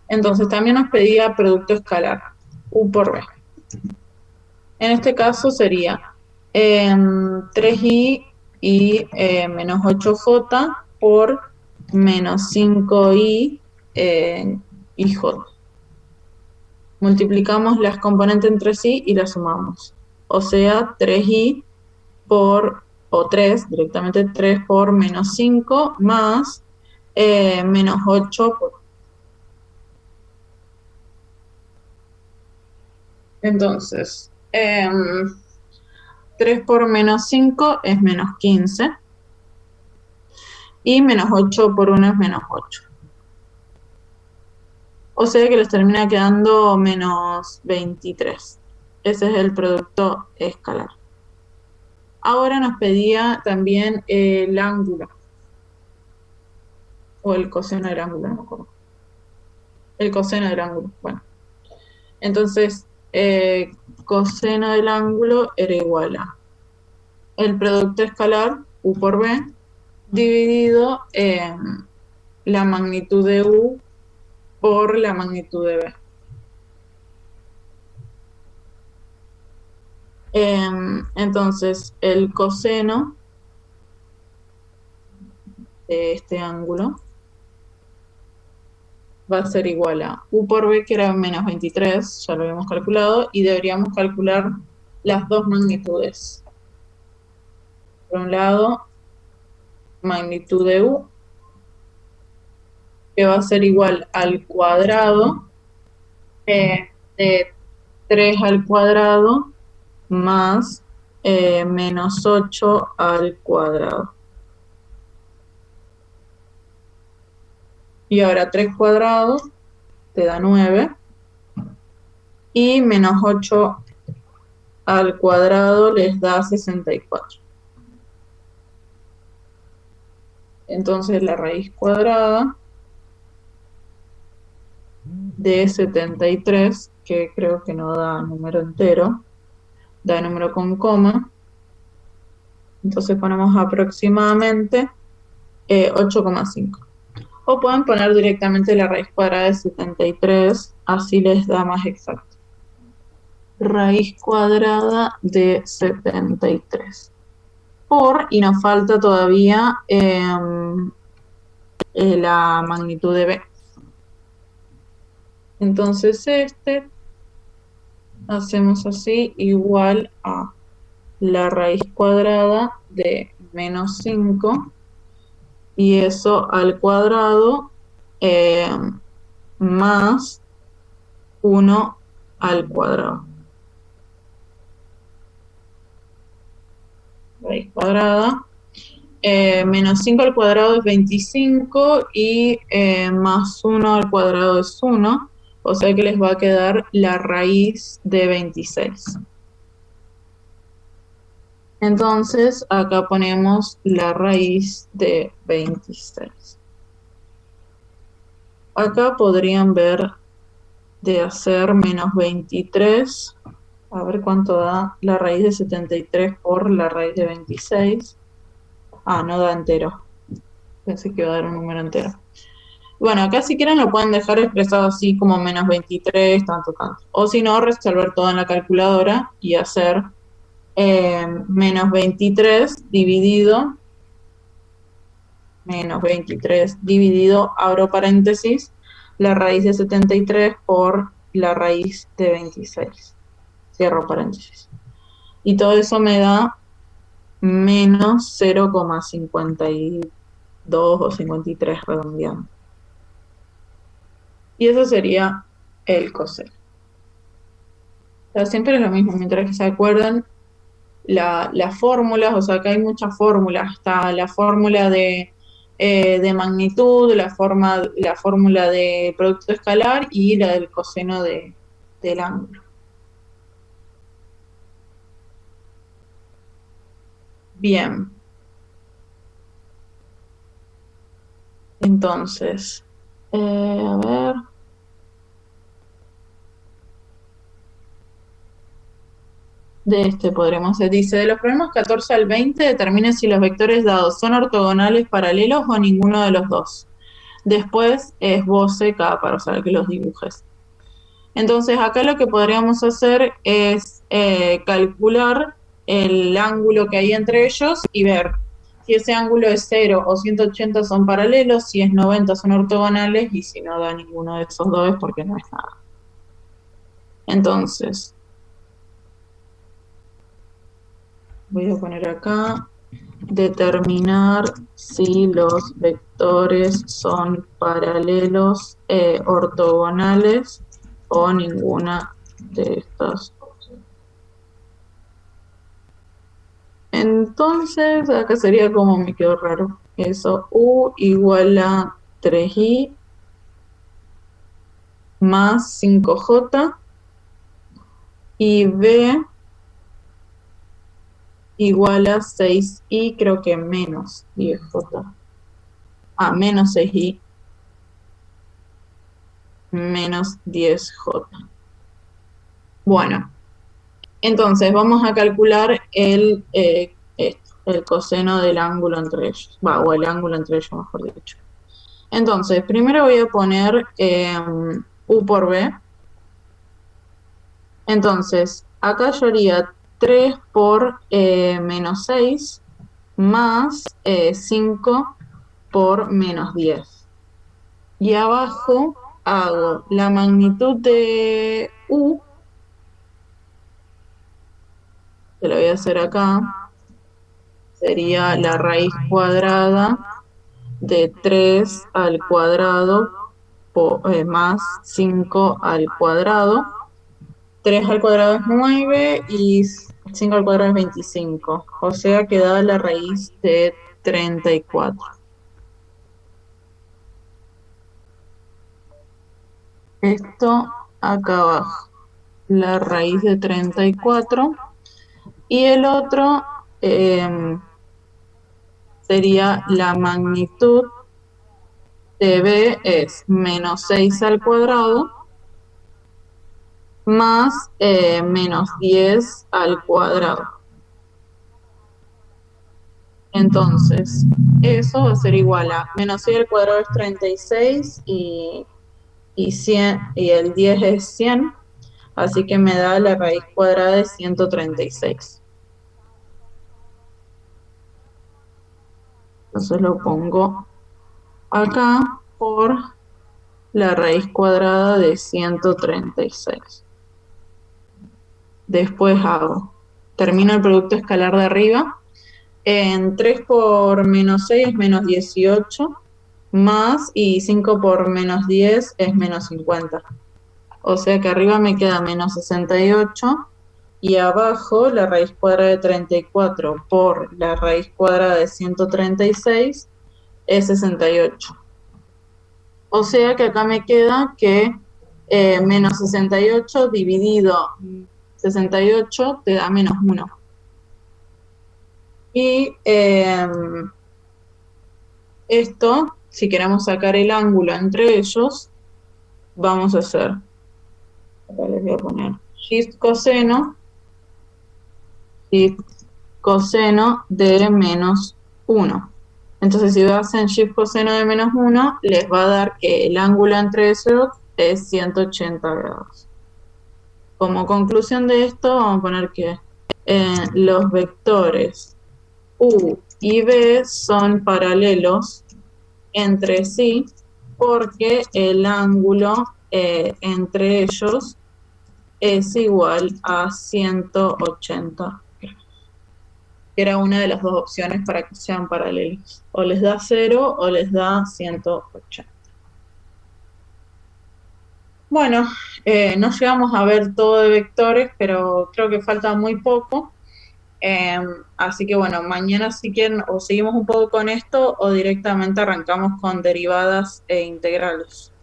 Entonces también nos pedía producto escalar, u por b. En este caso sería 3i y menos 8j por menos 5i y j. Multiplicamos las componentes entre sí y las sumamos. O sea, 3i por, o 3, directamente 3 por menos 5 más menos 8 Entonces, 3 por menos 5 es menos 15. Y menos 8 por 1 es menos 8. O sea que les termina quedando menos 23. Ese es el producto escalar. Ahora nos pedía también el ángulo. O el coseno del ángulo, no me acuerdo. El coseno del ángulo, bueno. Entonces, coseno del ángulo era igual a el producto escalar, u por b, dividido en la magnitud de u por la magnitud de b. Entonces, el coseno de este ángulo va a ser igual a u por b, que era menos 23, ya lo habíamos calculado, y deberíamos calcular las dos magnitudes. Por un lado, magnitud de u, que va a ser igual al cuadrado de 3 al cuadrado más menos 8 al cuadrado. Y ahora 3 cuadrados te da 9. Y menos 8 al cuadrado les da 64. Entonces la raíz cuadrada de 73, que creo que no da número entero, da número con coma. Entonces ponemos aproximadamente 8,5. O pueden poner directamente la raíz cuadrada de 73, así les da más exacto. Raíz cuadrada de 73. Y nos falta todavía la magnitud de b. Entonces hacemos así, igual a la raíz cuadrada de menos 5, y eso al cuadrado más 1 al cuadrado. Raíz cuadrada. Menos 5 al cuadrado es 25 y más 1 al cuadrado es 1. O sea que les va a quedar la raíz de 26. Entonces, acá ponemos la raíz de 26. Acá podrían ver de hacer menos 23. A ver cuánto da la raíz de 73 por la raíz de 26. Ah, no da entero. Pensé que iba a dar un número entero. Bueno, acá si quieren lo pueden dejar expresado así como menos 23, tanto. O si no, resolver todo en la calculadora y hacer menos 23 dividido, abro paréntesis, la raíz de 73 por la raíz de 26. Cierro paréntesis. Y todo eso me da menos 0,52 o 53 redondeando. Y eso sería el coseno. O sea, siempre es lo mismo, mientras que se acuerdan las fórmulas, o sea, acá hay muchas fórmulas. Está la fórmula de magnitud, la fórmula de producto escalar y la del coseno del ángulo. Bien. Entonces, a ver. Podremos hacer. Dice, de los problemas 14 al 20, determine si los vectores dados son ortogonales, paralelos o ninguno de los dos. Después esboce cada par, o sea, que los dibujes. Entonces, acá lo que podríamos hacer es calcular el ángulo que hay entre ellos y ver si ese ángulo es 0 o 180 son paralelos, si es 90 son ortogonales, y si no da ninguno de esos dos es porque no es nada. Entonces, voy a poner acá, determinar si los vectores son paralelos, ortogonales o ninguna de estas Entonces, acá sería como me quedó raro. Eso, U igual a 3i más 5j y B igual a 6i, creo que menos 10j. Menos 6i menos 10j. Bueno, entonces vamos a calcular el coseno del ángulo entre ellos. O el ángulo entre ellos, mejor dicho. Entonces, primero voy a poner U por B. Entonces, acá yo haría 3 por menos 6 más 5 por menos 10. Y abajo hago la magnitud de U, que lo voy a hacer acá, sería la raíz cuadrada de 3 al cuadrado más 5 al cuadrado. 3 al cuadrado es 9 y 5 al cuadrado es 25. O sea que da la raíz de 34. Esto acá abajo, la raíz de 34. Y el otro sería la magnitud de B es menos 6 al cuadrado más menos 10 al cuadrado. Entonces, eso va a ser igual a menos 6 al cuadrado es 36 y 100, y el 10 es 100, así que me da la raíz cuadrada de 136. Entonces lo pongo acá por la raíz cuadrada de 136. Después termino el producto escalar de arriba. En 3 por menos 6 es menos 18, más y 5 por menos 10 es menos 50. O sea que arriba me queda menos 68 y abajo la raíz cuadrada de 34 por la raíz cuadrada de 136 es 68. O sea que acá me queda que menos 68 dividido 68 te da menos 1. Y esto, si queremos sacar el ángulo entre ellos, vamos a hacer, acá les voy a poner shift coseno de menos 1. Entonces, si hacen shift coseno de menos 1, les va a dar que el ángulo entre ellos es 180 grados. Como conclusión de esto, vamos a poner que los vectores U y B son paralelos entre sí porque el ángulo entre ellos es igual a 180 grados. Era una de las dos opciones para que sean paralelos. O les da 0 o les da 180. Bueno, no llegamos a ver todo de vectores, pero creo que falta muy poco. Así que bueno, mañana si quieren o seguimos un poco con esto o directamente arrancamos con derivadas e integrales.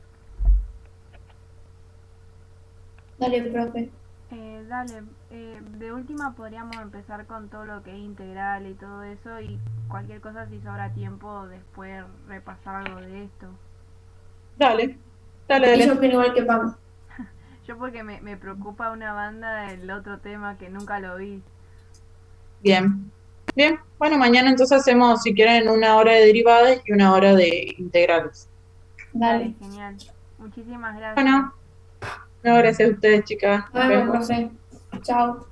Dale, profe. Dale, de última podríamos empezar con todo lo que es integral y todo eso, y cualquier cosa, si sobra tiempo, después repasar algo de esto. Dale. Y yo opino igual que Pam. Yo porque me preocupa una banda el otro tema que nunca lo vi. Bien. Bueno, mañana entonces hacemos, si quieren, 1 hora de derivadas y 1 hora de integrales. Dale. Genial. Muchísimas gracias. Bueno, no, gracias a ustedes, chicas. Nos vemos, profe. Chao.